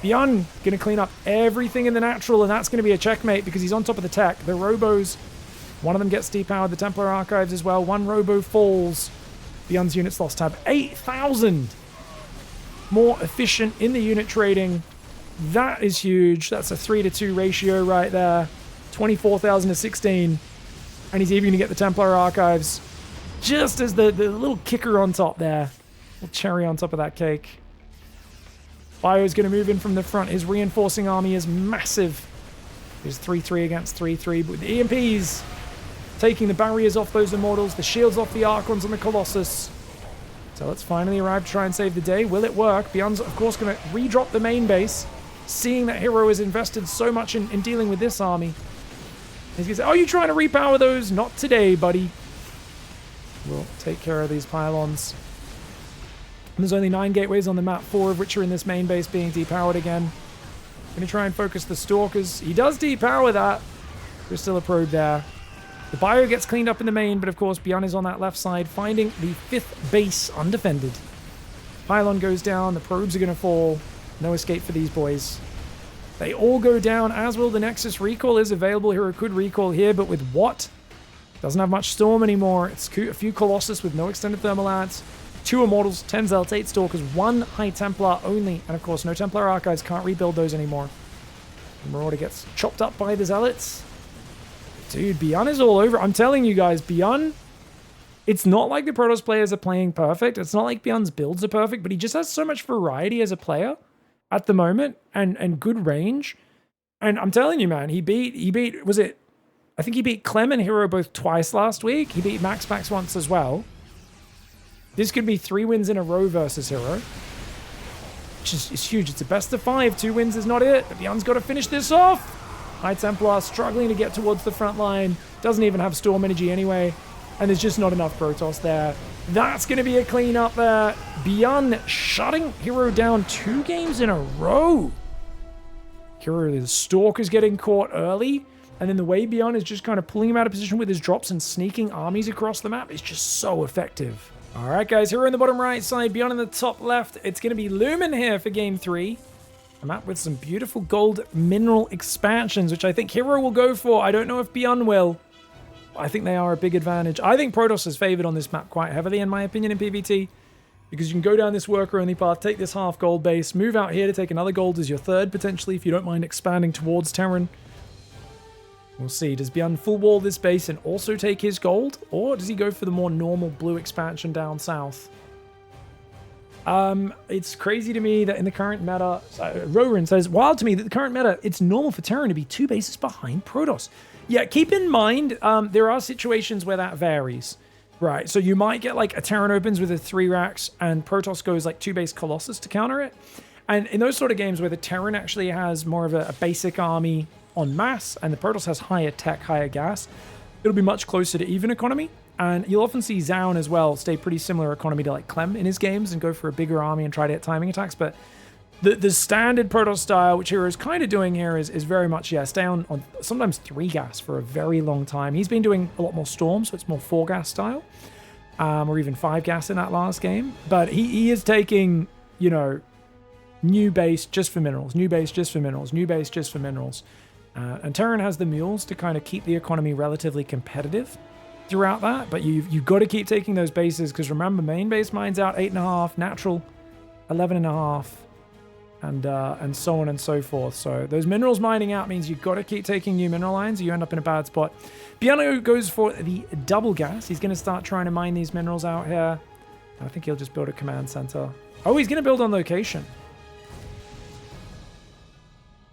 BYUN going to clean up everything in the natural, and that's going to be a checkmate because he's on top of the tech. The Robos, one of them gets depowered. The Templar Archives as well. 1 Robo falls. BYUN's units lost tab. 8,000 more efficient in the unit trading. That is huge. That's a 3-to-2 ratio right there. 24,000 to 16. And he's even going to get the Templar Archives. Just as the little kicker on top there. Little cherry on top of that cake. Bio's going to move in from the front. His reinforcing army is massive. He's 3-3 against 3-3. But with the EMPs taking the barriers off those Immortals. The shields off the Archons and the Colossus. So let's finally arrive to try and save the day. Will it work? BYUN's, of course, going to re-drop the main base. Seeing that Hero has invested so much in dealing with this army. He's going to say, are you trying to repower those? Not today, buddy. We'll take care of these pylons. And there's only 9 gateways on the map, 4 of which are in this main base being depowered again. Going to try and focus the Stalkers. He does depower that. There's still a probe there. The bio gets cleaned up in the main, but of course BYUN is on that left side, finding the 5th base undefended. Pylon goes down. The probes are going to fall. No escape for these boys. They all go down, as will the Nexus. Recall is available. Hero could recall here, but with what? Doesn't have much Storm anymore. It's a few Colossus with no extended thermal ads. 2 Immortals, 10 Zealots, 8 Stalkers, 1 High Templar only. And of course, no Templar Archives. Can't rebuild those anymore. The Marauder gets chopped up by the Zealots. Dude, BYUN is all over. I'm telling you guys, BYUN It's not like the Protoss players are playing perfect. It's not like BYUN's builds are perfect, but he just has so much variety as a player at the moment and good range. And I'm telling you, man, he beat, was it, I think he beat Clem and Hero both twice last week. He beat Max once as well. This could be 3 wins in a row versus Hero, which is huge. It's a best of 5. 2 wins is not it, but BYUN's got to finish this off. High Templar struggling to get towards the front line. Doesn't even have Storm Energy anyway. And there's just not enough Protoss there. That's going to be a clean up there. BYUN shutting Hero down 2 games in a row. Hero, the Stalker's getting caught early. And then the way BYUN is just kind of pulling him out of position with his drops and sneaking armies across the map is just so effective. All right, guys, Hero in the bottom right side, BYUN in the top left. It's going to be Lumen here for game 3. A map with some beautiful gold mineral expansions, which I think Hero will go for. I don't know if BYUN will. I think they are a big advantage. I think Protoss is favored on this map quite heavily, in my opinion, in PvT, because you can go down this worker-only path, take this half gold base, move out here to take another gold as your third, potentially, if you don't mind expanding towards Terran. We'll see. Does BYUN full wall this base and also take his gold, or does he go for the more normal blue expansion down south? It's crazy to me that in the current meta, Rorin says, wild to me that the current meta, it's normal for Terran to be 2 bases behind Protoss. Yeah, keep in mind, there are situations where that varies, right? So you might get like a Terran opens with a 3 racks and Protoss goes like 2 base Colossus to counter it. And in those sort of games where the Terran actually has more of a basic army en masse and the Protoss has higher tech, higher gas, it'll be much closer to even economy. And you'll often see Zaun as well stay pretty similar economy to like Clem in his games and go for a bigger army and try to hit timing attacks. But the standard Protoss style, which Hero is kind of doing here, is very much, yeah, stay on sometimes 3 gas for a very long time. He's been doing a lot more Storm, so it's more 4 gas style, or even 5 gas in that last game. But he is taking, you know, new base just for minerals, new base just for minerals, new base just for minerals. And Terran has the mules to kind of keep the economy relatively competitive throughout that, but you've got to keep taking those bases, because remember, main base mines out 8.5, natural 11.5, and so on and so forth. So those minerals mining out means you've got to keep taking new mineral lines or you end up in a bad spot. BYUN goes for the double gas. He's going to start trying to mine these minerals out here. I think he'll just build a command center. Oh, he's going to build on location.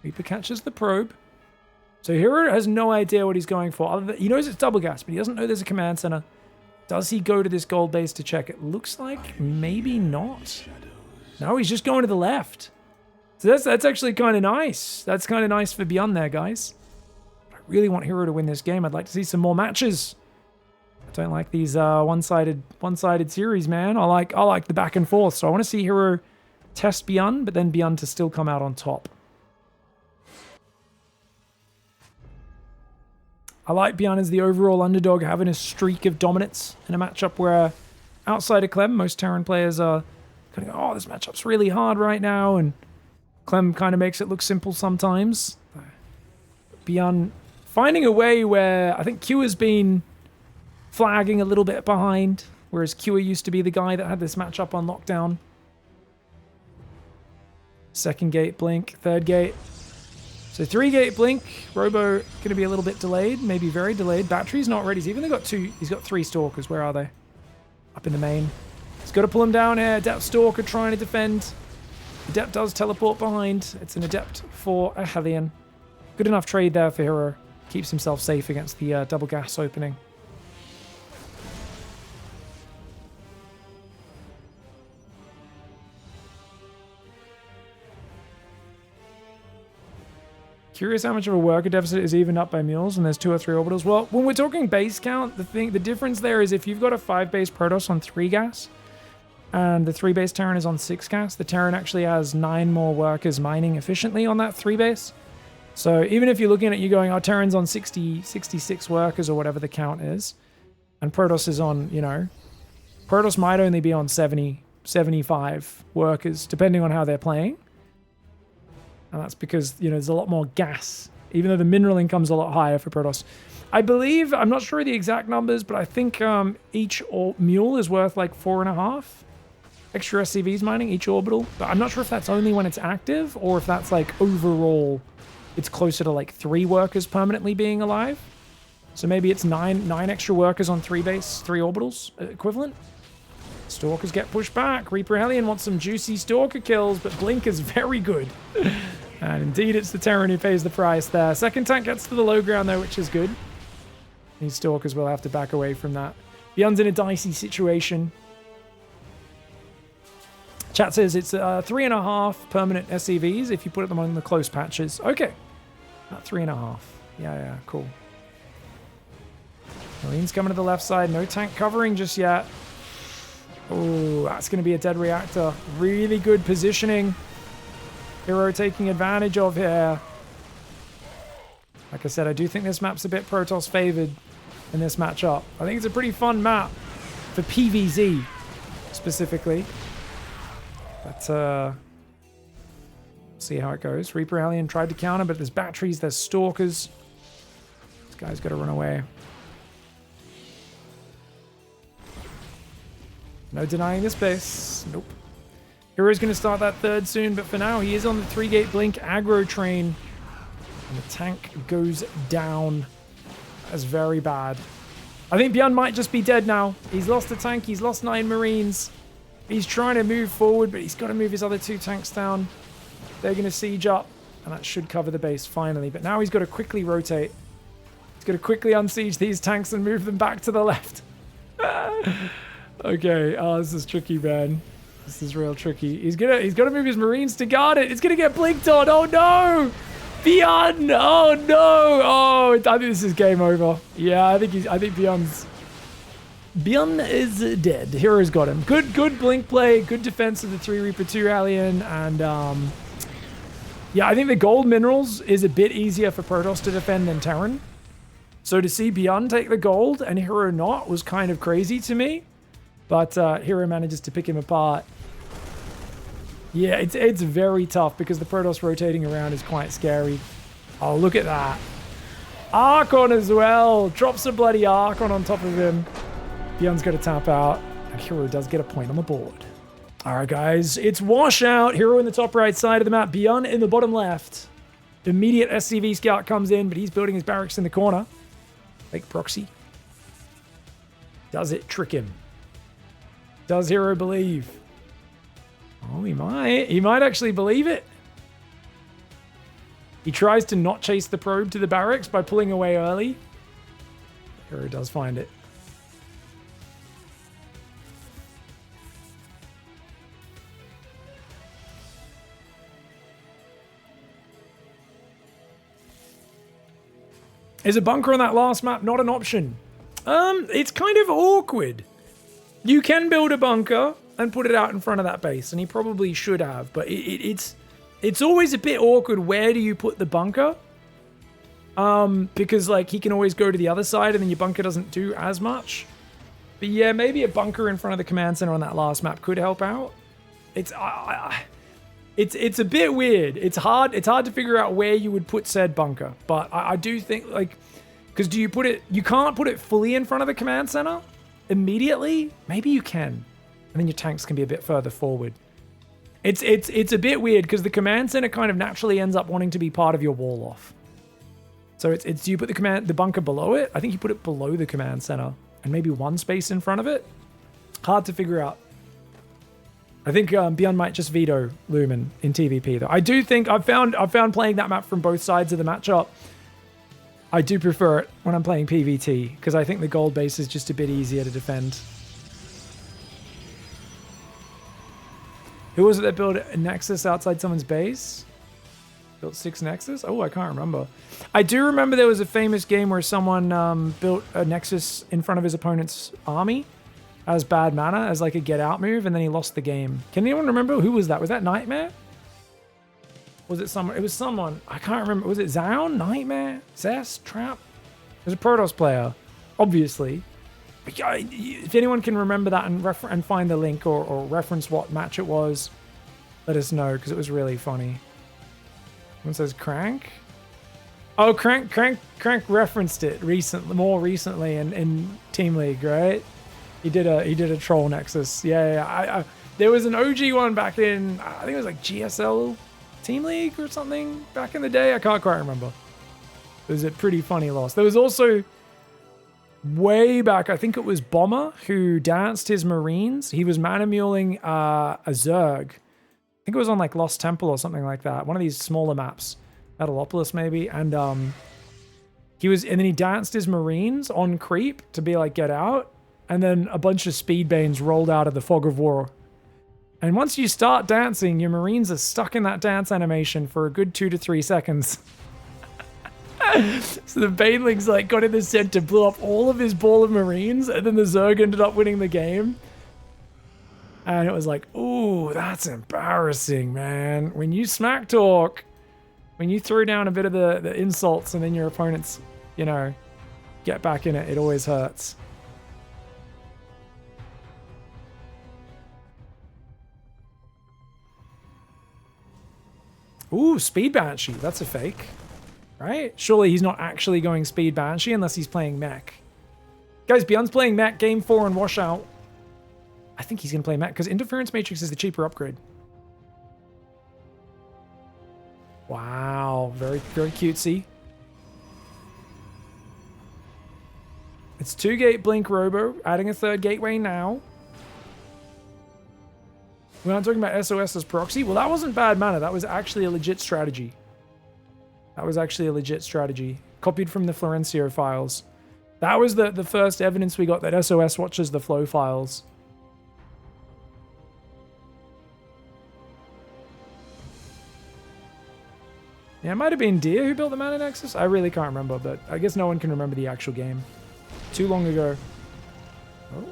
Reaper catches the probe. So Hero has no idea what he's going for. He knows it's double gas, but he doesn't know there's a command center. Does he go to this gold base to check? It looks like maybe not. No, he's just going to the left. So that's actually kind of nice. That's kind of nice for BYUN there, guys. I really want Hero to win this game. I'd like to see some more matches. I don't like these one-sided series, man. I like the back and forth. So I want to see Hero test BYUN, but then BYUN to still come out on top. I like BYUN as the overall underdog, having a streak of dominance in a matchup where, outside of Clem, most Terran players are kind of, oh, this matchup's really hard right now, and Clem kind of makes it look simple sometimes. BYUN finding a way where I think Q has been flagging a little bit behind, whereas Q used to be the guy that had this matchup on lockdown. Second gate blink, third gate. So 3-gate blink, Robo going to be a little bit delayed, maybe very delayed. Battery's not ready. He's got 3 Stalkers. Where are they? Up in the main. He's got to pull them down here. Adept Stalker trying to defend. Adept does teleport behind. It's an Adept for a Hellion. Good enough trade there for Hero. Keeps himself safe against the double gas opening. Curious how much of a worker deficit is evened up by mules and there's 2 or 3 orbitals. Well, when we're talking base count, the difference there is if you've got a 5 base Protoss on 3 gas and the 3 base Terran is on 6 gas, the Terran actually has 9 more workers mining efficiently on that 3 base. So even if you're looking at it, you're going, oh, Terran's on 60, 66 workers or whatever the count is, and Protoss is on, you know, Protoss might only be on 70, 75 workers, depending on how they're playing. And that's because, you know, there's a lot more gas, even though the mineral income's a lot higher for Protoss. I believe, I'm not sure of the exact numbers, but I think each mule is worth like 4.5 extra SCVs mining each orbital. But I'm not sure if that's only when it's active or if that's like overall, it's closer to like 3 workers permanently being alive. So maybe it's nine extra workers on 3 base, 3 orbitals equivalent. Stalkers get pushed back. Reaper Hellion wants some juicy Stalker kills, but Blink is very good. And indeed, it's the Terran who pays the price there. Second tank gets to the low ground, though, which is good. These Stalkers will have to back away from that. BYUN's in a dicey situation. Chat says it's 3.5 permanent SCVs if you put them on the close patches. Okay. About 3.5. Yeah, cool. Marines coming to the left side. No tank covering just yet. Oh, that's going to be a dead reactor. Really good positioning. Hero taking advantage of here. Like I said, I do think this map's a bit Protoss favored in this matchup. I think it's a pretty fun map for PvZ specifically. But see how it goes. Reaper Alien tried to counter, but there's batteries, there's Stalkers. This guy's got to run away. No denying this base. Nope. Hero's going to start that third soon, but for now, he is on the 3-gate Blink aggro train. And the tank goes down. That's very bad. I think BYUN might just be dead now. He's lost a tank. He's lost 9 Marines. He's trying to move forward, but he's got to move his other 2 tanks down. They're going to siege up, and that should cover the base finally. But now he's got to quickly rotate. He's got to quickly unsiege these tanks and move them back to the left. Okay, oh, this is tricky, man. This is real tricky. He's got to move his Marines to guard it. It's going to get blinked on. Oh, no! BYUN! Oh, no! Oh, I think this is game over. Yeah, I think BYUN is dead. Hero's got him. Good blink play. Good defense of the 3 Reaper 2 Alien. And, yeah, I think the gold minerals is a bit easier for Protoss to defend than Terran. So to see BYUN take the gold and Hero not was kind of crazy to me. But Hero manages to pick him apart. Yeah, it's very tough because the Protoss rotating around is quite scary. Oh, look at that. Archon as well. Drops a bloody Archon on top of him. BYUN's got to tap out. And Hero does get a point on the board. All right, guys. It's washout. Hero in the top right side of the map. BYUN in the bottom left. Immediate SCV scout comes in, but he's building his barracks in the corner. Fake proxy. Does it trick him? Does Hero believe? Oh, he might. He might actually believe it. He tries to not chase the probe to the barracks by pulling away early. Hero does find it. Is a bunker on that last map not an option? It's kind of awkward. You can build a bunker and put it out in front of that base, and he probably should have, but it's always a bit awkward. Where do you put the bunker? Because like he can always go to the other side, and then your bunker doesn't do as much. But yeah, maybe a bunker in front of the command center on that last map could help out. It's a bit weird. It's hard to figure out where you would put said bunker, but I do think like, because do you put it? You can't put it fully in front of the command center immediately. Maybe you can, and then your tanks can be a bit further forward. It's a bit weird because the command center kind of naturally ends up wanting to be part of your wall off. So do you put the bunker below it? I think you put it below the command center and maybe one space in front of it. Hard to figure out. I think BYUN might just veto Lumen in TVP though. I do think I've found playing that map from both sides of the matchup. I do prefer it when I'm playing PvT because I think the gold base is just a bit easier to defend. Who was it that built a Nexus outside someone's base? Built 6 Nexus? Oh, I can't remember. I do remember there was a famous game where someone built a Nexus in front of his opponent's army as bad mana, as like a get out move, and then he lost the game. Can anyone remember who was that? Was that Nightmare? Was it someone? It was someone. I can't remember. Was it Zaun? Nightmare? Zest? Trap? It was a Protoss player, obviously. If anyone can remember that and find the link or reference what match it was, let us know, because it was really funny. Someone says Crank? Oh, Crank referenced it more recently in Team League, right? He did a troll Nexus. Yeah. There was an OG one back in, I think it was like GSL Team League or something back in the day. I can't quite remember. It was a pretty funny loss. There was also way back, I think it was Bomber who danced his Marines. He was mana-muling a Zerg. I think it was on like Lost Temple or something like that. One of these smaller maps. Metalopolis maybe. And then he danced his Marines on creep to be like, get out. And then a bunch of Speedbanes rolled out of the Fog of War. And once you start dancing, your Marines are stuck in that dance animation for a good 2 to 3 seconds. So the Banelings like got in the center, blew up all of his ball of Marines, and then the Zerg ended up winning the game. And it was like, ooh, that's embarrassing, man. When you smack talk, when you throw down a bit of the insults and then your opponents, you know, get back in it, it always hurts. Ooh, Speed Banshee. That's a fake. Right? Surely he's not actually going Speed Banshee unless he's playing mech. Guys, BYUN's playing mech game 4 and washout. I think he's going to play mech because Interference Matrix is the cheaper upgrade. Wow. Very, very cutesy. It's 2-gate Blink Robo, adding a 3rd gateway now. We're not talking about SOS as proxy. Well, that wasn't bad mana. That was actually a legit strategy. Copied from the Florencio files. That was the first evidence we got that SOS watches the flow files. Yeah, it might have been Deer who built the Mana Nexus. I really can't remember, but I guess no one can remember the actual game. Too long ago. Oh.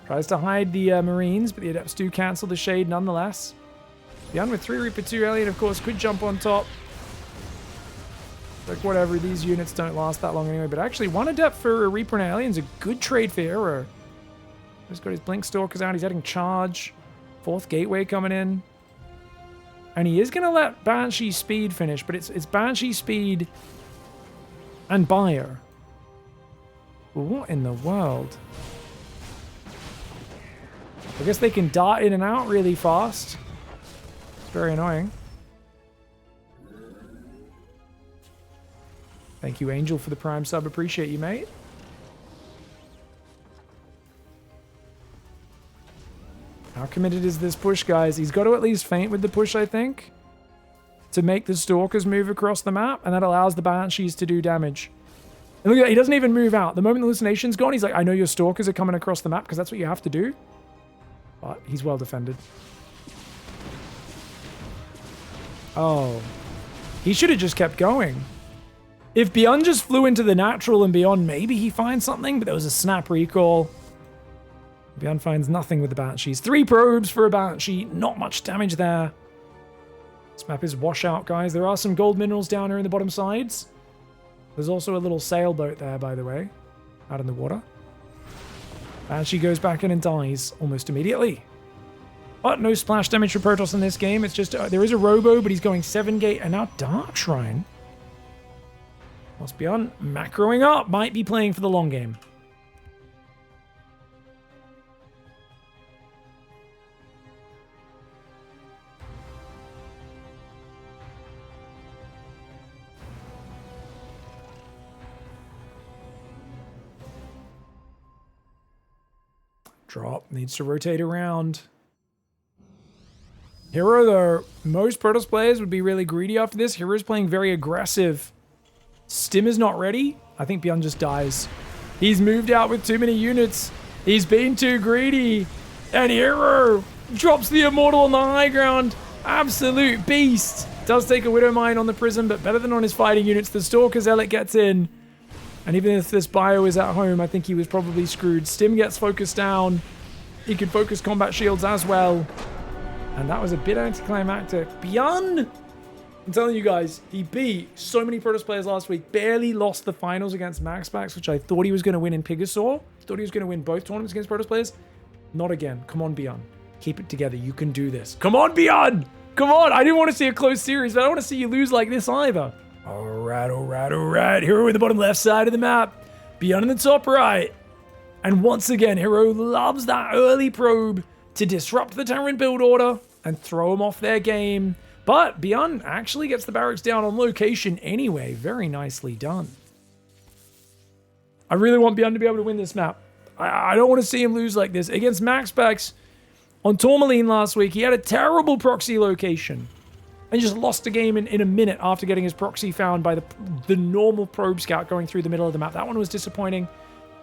Tries to hide the Marines, but the Adepts do cancel the Shade nonetheless. BYUN with 3 Reaper 2 Alien, of course, could jump on top. Like, whatever, these units don't last that long anyway. But actually, 1 Adept for a Reaper and an Alien is a good trade for Hero. He's got his Blink Stalkers out. He's adding Charge. 4th Gateway coming in. And he is going to let Banshee Speed finish, but it's Banshee Speed and Buyer. What in the world? I guess they can dart in and out really fast. It's very annoying. Thank you, Angel, for the Prime sub. Appreciate you, mate. How committed is this push, guys? He's got to at least feint with the push, I think, to make the Stalkers move across the map, and that allows the Banshees to do damage. And look at that, he doesn't even move out. The moment the hallucination's gone, he's like, I know your Stalkers are coming across the map, because that's what you have to do. But he's well defended. Oh. He should have just kept going. If BYUN just flew into the natural and beyond, maybe he finds something, but there was a snap recall. BYUN finds nothing with the Banshees. 3 probes for a Banshee. Not much damage there. This map is washout, guys. There are some gold minerals down here in the bottom sides. There's also a little sailboat there, by the way. Out in the water. Banshee goes back in and dies almost immediately. But no splash damage for Protoss in this game. It's just, there is a Robo, but he's going 7-gate and now Dark Shrine. Whilst BYUN macroing up, might be playing for the long game. Drop needs to rotate around. Hero, though, most Protoss players would be really greedy after this. Hero's playing very aggressive. Stim is not ready. I think BYUN just dies. He's moved out with too many units. He's been too greedy. And Hero drops the Immortal on the high ground. Absolute beast. Does take a Widow Mine on the Prism, but better than on his fighting units. The Stalker Zealot gets in. And even if this bio is at home, I think he was probably screwed. Stim gets focused down. He can focus combat shields as well. And that was a bit anticlimactic. BYUN, I'm telling you guys, he beat so many Protoss players last week. Barely lost the finals against MaxPax, which I thought he was going to win in PiGosaur. Thought he was going to win both tournaments against Protoss players. Not again. Come on, BYUN. Keep it together. You can do this. Come on, BYUN. Come on. I didn't want to see a close series, but I don't want to see you lose like this either. All right. Hero in the bottom left side of the map. BYUN in the top right. And once again, Hero loves that early probe to disrupt the Terran build order and throw them off their game. But BYUN actually gets the barracks down on location anyway. Very nicely done. I really want BYUN to be able to win this map. I don't want to see him lose like this. Against Max Specs on Tourmaline last week, he had a terrible proxy location. And just lost the game in a minute after getting his proxy found by the normal probe scout going through the middle of the map. That one was disappointing.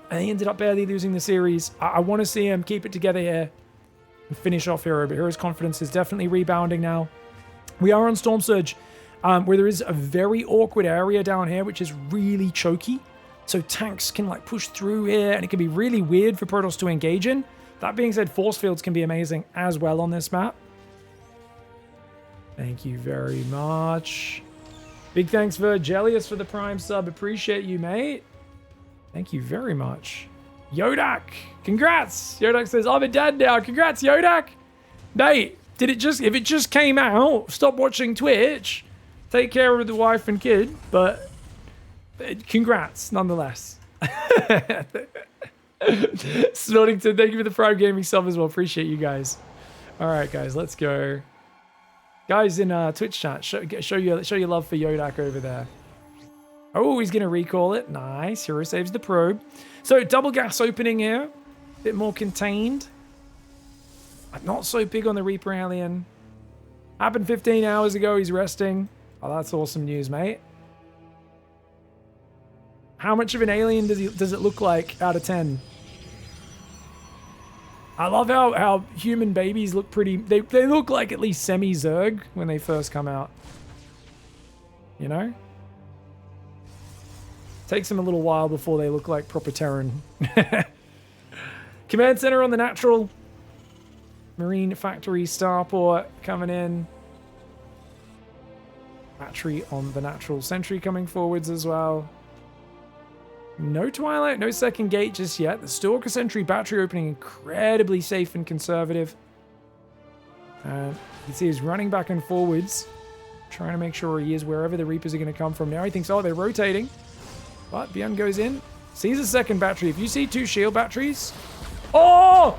And he ended up barely losing the series. I want to see him keep it together here and finish off Hero. But Hero's confidence is definitely rebounding now. We are on Storm Surge, where there is a very awkward area down here, which is really choky. So tanks can like push through here, and it can be really weird for Protoss to engage in. That being said, force fields can be amazing as well on this map. Thank you very much. Big thanks, Virgelius, for the Prime sub. Appreciate you, mate. Thank you very much. Yodak, congrats. Yodak says, I'm a dad now. Congrats, Yodak. Mate, if it just came out, stop watching Twitch. Take care of the wife and kid, but congrats nonetheless. Snortington, thank you for the Prime Gaming sub as well. Appreciate you guys. All right, guys, let's go. Guys in Twitch chat, show your love for Yodak over there. Oh, he's gonna recall it. Nice. Hero saves the probe. So double gas opening here, a bit more contained. I'm not so big on the Reaper Alien. Happened 15 hours ago. He's resting. Oh, that's awesome news, mate. How much of an alien does it look like out of 10? I love how human babies look pretty... They look like at least semi-Zerg when they first come out. You know? Takes them a little while before they look like proper Terran. Command Center on the natural. Marine Factory Starport coming in. Battery on the natural. Sentry coming forwards as well. No Twilight, no second gate just yet. The Stalker Sentry battery opening incredibly safe and conservative. You can see he's running back and forwards, trying to make sure he is wherever the Reapers are going to come from. Now he thinks, oh, they're rotating. But BYUN goes in, sees a second battery. If you see two shield batteries... Oh!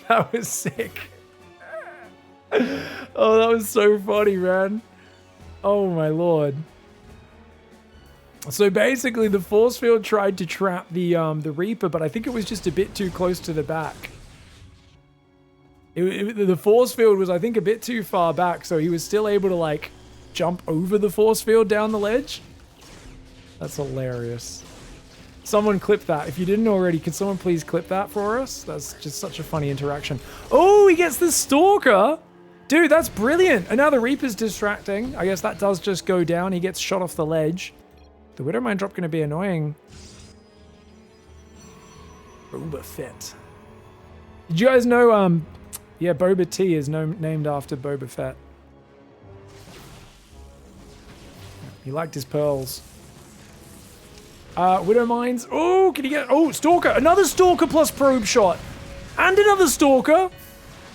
That was sick. Oh, that was so funny, man. Oh my lord. So basically the force field tried to trap the Reaper, but I think it was just a bit too close to the back. The force field was, I think, a bit too far back, so he was still able to, like, jump over the force field down the ledge. That's hilarious. Someone clip that. If you didn't already, could someone please clip that for us? That's just such a funny interaction. Oh, he gets the Stalker! Dude, that's brilliant! And now the Reaper's distracting. I guess that does just go down. He gets shot off the ledge. The Widowmine drop going to be annoying. Boba Fett. Did you guys know, yeah, Boba T is named after Boba Fett. He liked his pearls. Widowmines. Oh, can he get... Oh, Stalker. Another Stalker plus probe shot. And another Stalker.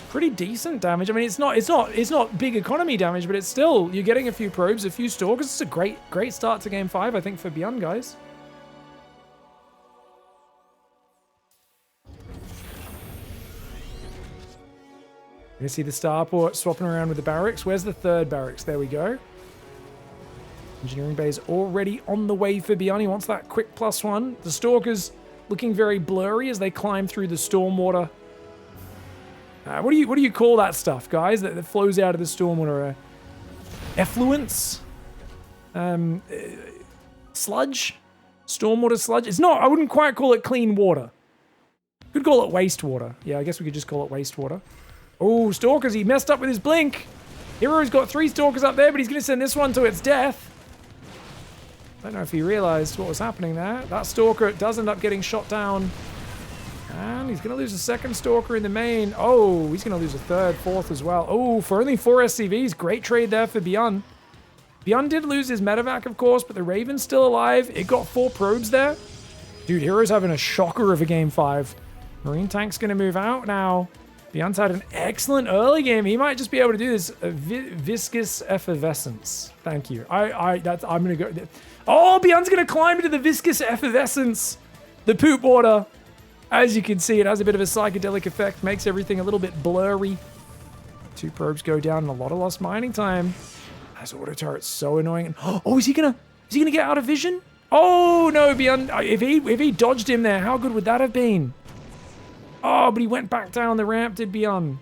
Pretty decent damage. I mean, it's not big economy damage, but it's still... You're getting a few probes, a few Stalkers. It's a great start to Game 5, I think, for BYUN, guys. You're going to see the starport swapping around with the barracks. Where's the third barracks? There we go. Engineering bay is already on the way for BYUN. He wants that quick +1. The Stalkers looking very blurry as they climb through the stormwater. What do you call that stuff, guys, that flows out of the stormwater? Effluence? Sludge? Stormwater sludge? It's not, I wouldn't quite call it clean water. Could call it wastewater. Yeah, I guess we could just call it wastewater. Oh, Stalkers, he messed up with his blink. Hero's got 3 Stalkers up there, but he's going to send this one to its death. I don't know if he realized what was happening there. That Stalker does end up getting shot down. And he's going to lose a second Stalker in the main. Oh, he's going to lose a third, fourth as well. Oh, for only 4 SCVs. Great trade there for BYUN. BYUN did lose his medevac, of course, but the Raven's still alive. It got 4 probes there. Dude, Hero's having a shocker of a Game 5. Marine tank's going to move out now. BYUN's had an excellent early game. He might just be able to do this. Viscous effervescence. Thank you. I'm gonna go. Oh, BYUN's gonna climb into the viscous effervescence. The poop water. As you can see, it has a bit of a psychedelic effect. Makes everything a little bit blurry. 2 probes go down and a lot of lost mining time. This auto turret's so annoying. Oh, is he gonna get out of vision? Oh no, BYUN. If he dodged him there, how good would that have been? Oh, but he went back down the ramp, did BYUN.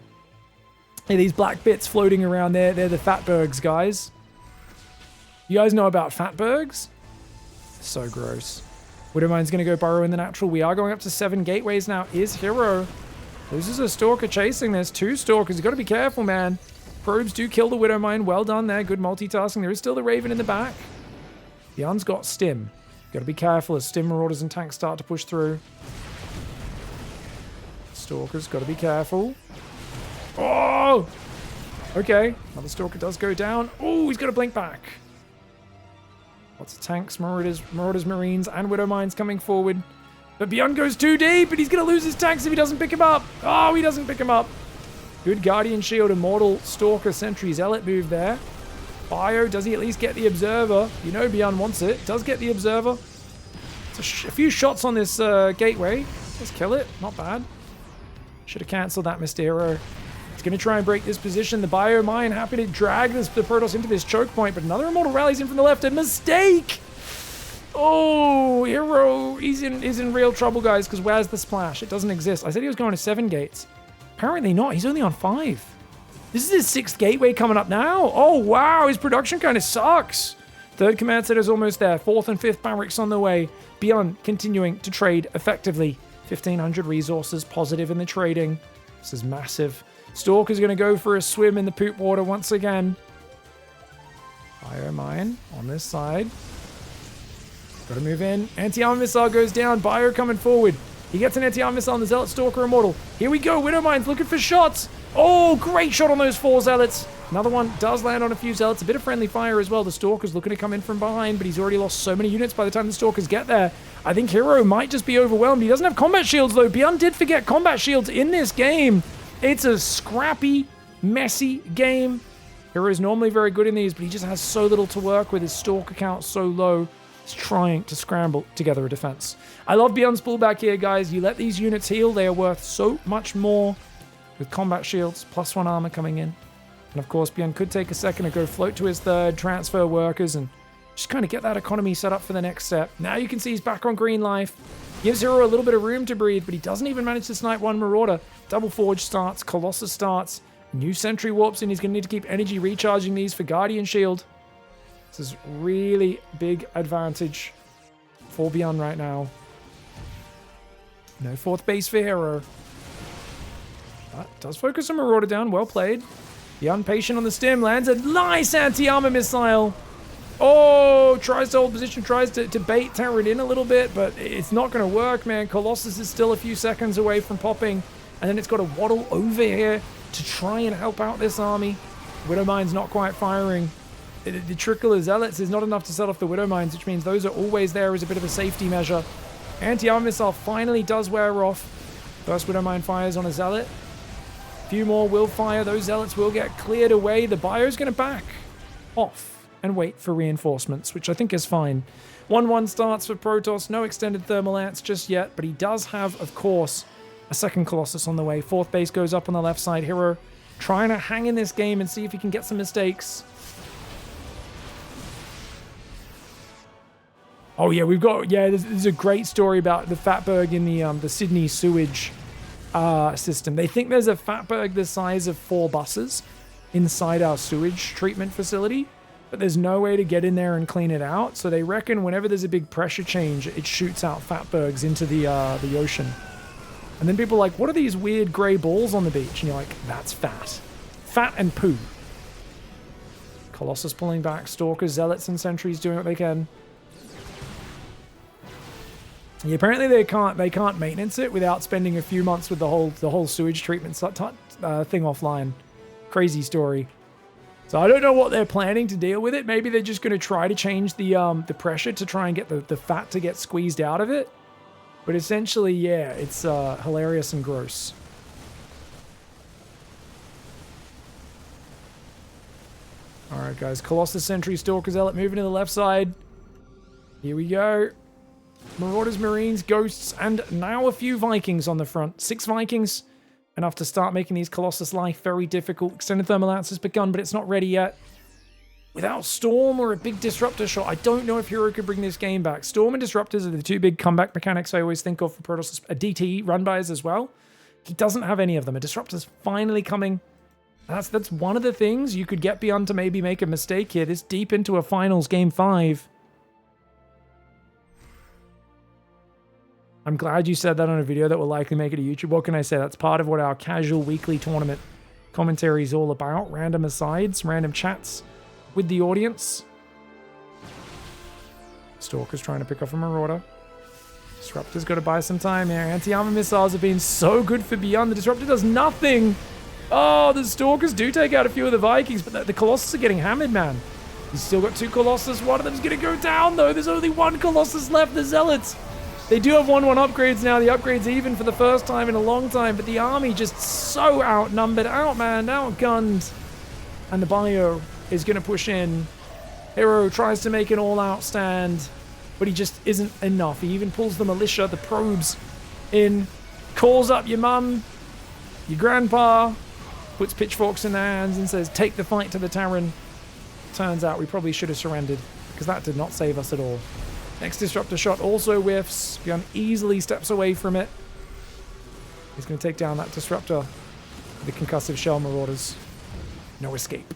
Hey, these black bits floating around there, they're the fatbergs, guys. You guys know about fatbergs? So gross. Widowmine's going to go burrow in the natural. We are going up to 7 gateways now. Is Hero. This is a Stalker chasing. There's 2 Stalkers. You've got to be careful, man. Probes do kill the Widowmine. Well done there. Good multitasking. There is still the Raven in the back. BYUN's got Stim. Got to be careful as Stim Marauders and tanks start to push through. Stalker's got to be careful. Oh! Okay. Another Stalker does go down. Oh, he's got to blink back. Lots of tanks, Marauders, Marines, and Widowmines coming forward. But BYUN goes too deep, and he's going to lose his tanks if he doesn't pick him up. Oh, he doesn't pick him up. Good Guardian Shield, Immortal, Stalker, Sentry, Zealot move there. Bio, does he at least get the Observer? You know BYUN wants it. Does get the Observer. It's a few shots on this gateway. Let's kill it. Not bad. Should have cancelled that Mysterio. It's going to try and break this position. The Bio Mine happy to drag the Protoss into this choke point, but another Immortal rallies in from the left. A mistake! Oh, Hero is in real trouble, guys, because where's the splash? It doesn't exist. I said he was going to 7 gates. Apparently not. He's only on 5. This is his 6th gateway coming up now. Oh, wow. His production kind of sucks. 3rd command center is almost there. 4th and 5th barracks on the way. BYUN continuing to trade effectively. 1,500 resources positive in the trading. This is massive. Stalker's going to go for a swim in the poop water once again. Bio Mine on this side. Got to move in. Anti-armor missile goes down. Bio coming forward. He gets an anti-armor missile on the Zealot, Stalker, Immortal. Here we go. Widowmine's looking for shots. Oh, great shot on those 4 Zealots. Another one does land on a few Zealots. A bit of friendly fire as well. The Stalker's looking to come in from behind, but he's already lost so many units by the time the Stalkers get there. I think Hero might just be overwhelmed. He doesn't have combat shields, though. BYUN did forget combat shields in this game. It's a scrappy, messy game. Hero is normally very good in these, but he just has so little to work with. His Stalker count so low. He's trying to scramble together a defense. I love BYUN's pullback here, guys. You let these units heal. They are worth so much more with combat shields, +1 armor coming in. And of course, BYUN could take a second to go float to his 3rd, transfer workers, and just kind of get that economy set up for the next step. Now you can see he's back on green life. Gives Hero a little bit of room to breathe, but he doesn't even manage to snipe 1 Marauder. Double Forge starts, Colossus starts, new Sentry warps in. He's going to need to keep energy recharging these for Guardian Shield. This is really big advantage for BYUN right now. No 4th base for Hero. That does focus on Marauder down. Well played. BYUN patient on the stem. Lands a nice anti-armor missile. Oh, tries to hold position. Tries to bait Terran in a little bit, but it's not going to work, man. Colossus is still a few seconds away from popping. And then it's got to waddle over here to try and help out this army. Widowmine's not quite firing. The trickle of Zealots is not enough to set off the Widowmines, which means those are always there as a bit of a safety measure. Anti-armor missile finally does wear off. First Widowmine fires on a Zealot. A few more will fire. Those Zealots will get cleared away. The Bio's going to back off and wait for reinforcements, which I think is fine. 1-1 starts for Protoss. No extended thermal ants just yet, but he does have, of course, a 2nd Colossus on the way. 4th base goes up on the left side. Hero trying to hang in this game and see if he can get some mistakes. Oh yeah, we've got, there's a great story about the Fatberg in the Sydney sewage system. They think there's a Fatberg the size of 4 buses inside our sewage treatment facility, but there's no way to get in there and clean it out. So they reckon whenever there's a big pressure change, it shoots out Fatbergs into the ocean. And then people are like, what are these weird gray balls on the beach? And you're like, that's fat. Fat and poo. Colossus pulling back. Stalkers, Zealots, and Sentries doing what they can. Yeah, apparently they can't maintenance it without spending a few months with the whole sewage treatment thing offline. Crazy story. So I don't know what they're planning to deal with it. Maybe they're just going to try to change the pressure to try and get the fat to get squeezed out of it. But essentially, yeah, it's hilarious and gross. All right, guys. Colossus, Sentry, Stalker, Zealot moving to the left side. Here we go. Marauders, Marines, Ghosts, and now a few Vikings on the front. 6 Vikings. Enough to start making these Colossus life very difficult. Extended Thermal Lance has begun, but it's not ready yet. Without Storm or a big Disruptor shot, I don't know if Hero could bring this game back. Storm and Disruptors are the 2 big comeback mechanics I always think of for Protoss. A DT run-bys as well. He doesn't have any of them. A Disruptor's finally coming. That's one of the things you could get BYUN to maybe make a mistake here. This deep into a finals game 5. I'm glad you said that on a video that will likely make it a YouTube. What can I say? That's part of what our casual weekly tournament commentary is all about. Random asides, random chats with the audience. Stalker's trying to pick off a Marauder. Disruptor's got to buy some time here. Anti-armor missiles have been so good for BYUN. The Disruptor does nothing. Oh, the Stalkers do take out a few of the Vikings, but the Colossus are getting hammered, man. He's still got 2 Colossus. One of them's going to go down, though. There's only 1 Colossus left, the Zealots. They do have 1-1 upgrades now. The upgrade's even for the first time in a long time, but the army just so outnumbered, outmanned, outgunned. And the Bio is going to push in. Hero tries to make an all-out stand, but he just isn't enough. He even pulls the militia, the probes in, calls up your mum, your grandpa, puts pitchforks in their hands and says, take the fight to the Terran. Turns out we probably should have surrendered, because that did not save us at all. Next Disruptor shot also whiffs. BYUN easily steps away from it. He's going to take down that Disruptor. The concussive shell Marauders. No escape.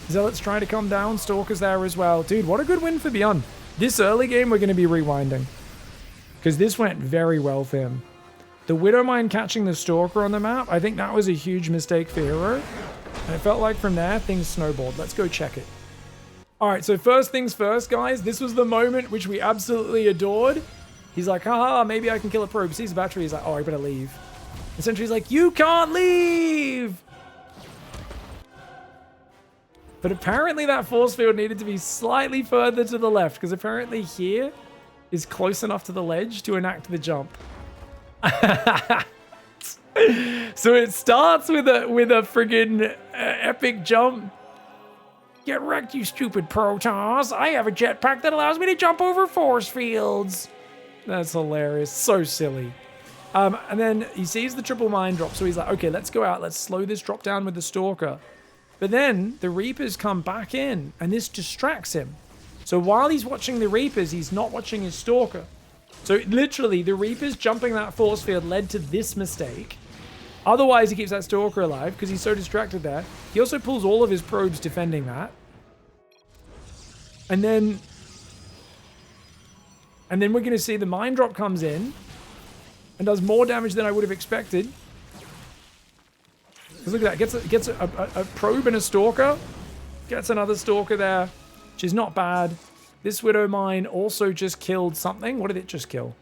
Zealots trying to come down. Stalker's there as well. Dude, what a good win for BYUN. This early game we're going to be rewinding, because this went very well for him. The Widowmine catching the Stalker on the map, I think that was a huge mistake for Hero. And it felt like from there, things snowballed. Let's go check it. All right, so first things first, guys. This was the moment which we absolutely adored. He's like, haha, maybe I can kill a probe. Sees the battery. He's like, oh, I better leave. And Sentry's like, you can't leave! But apparently that force field needed to be slightly further to the left, because apparently here is close enough to the ledge to enact the jump. So it starts with a friggin' epic jump. Get wrecked, you stupid Protoss. I have a jetpack that allows me to jump over force fields. That's hilarious. So silly. And then he sees the triple mine drop, so he's like, okay, let's go out. Let's slow this drop down with the Stalker. But then the Reapers come back in, and this distracts him. So while he's watching the Reapers, he's not watching his Stalker. So literally, the Reapers jumping that force field led to this mistake. Otherwise, he keeps that Stalker alive because he's so distracted there. He also pulls all of his probes defending that. And then we're going to see the mine drop comes in and does more damage than I would have expected. Because look at that. Gets a probe and a Stalker. Gets another Stalker there, which is not bad. This Widow Mine also just killed something. What did it just kill?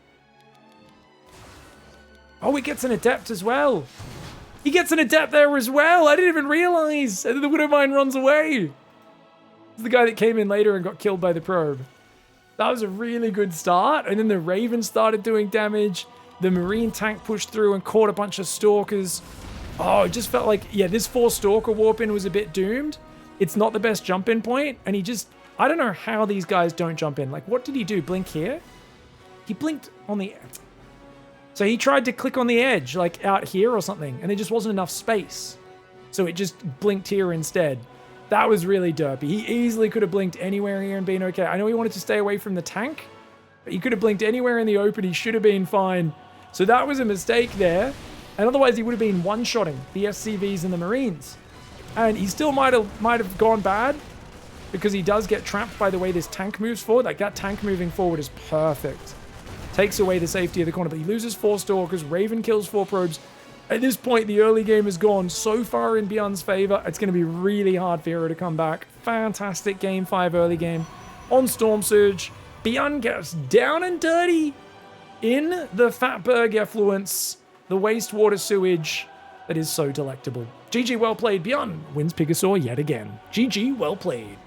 Oh, it gets an Adept as well. He gets an Adept there as well. I didn't even realize. And then the Widow Mine runs away. It's the guy that came in later and got killed by the probe. That was a really good start. And then the Raven started doing damage. The Marine tank pushed through and caught a bunch of Stalkers. Oh, it just felt like, yeah, this 4 Stalker warp in was a bit doomed. It's not the best jump in point. And he just, I don't know how these guys don't jump in. Like, what did he do? Blink here? He blinked on the... So he tried to click on the edge, like out here or something, and there just wasn't enough space. So it just blinked here instead. That was really derpy. He easily could have blinked anywhere here and been okay. I know he wanted to stay away from the tank, but he could have blinked anywhere in the open. He should have been fine. So that was a mistake there. And otherwise he would have been one-shotting the SCVs and the Marines. And he still might have gone bad, because he does get trapped by the way this tank moves forward. Like, that tank moving forward is perfect. Takes away the safety of the corner, but he loses 4 Stalkers. Raven kills 4 probes. At this point, the early game has gone so far in BYUN's favor. It's going to be really hard for Hero to come back. Fantastic game 5 early game on Storm Surge. BYUN gets down and dirty in the Fatberg effluence, the wastewater sewage that is so delectable. GG, well played. BYUN wins PiGosaur yet again. GG, well played.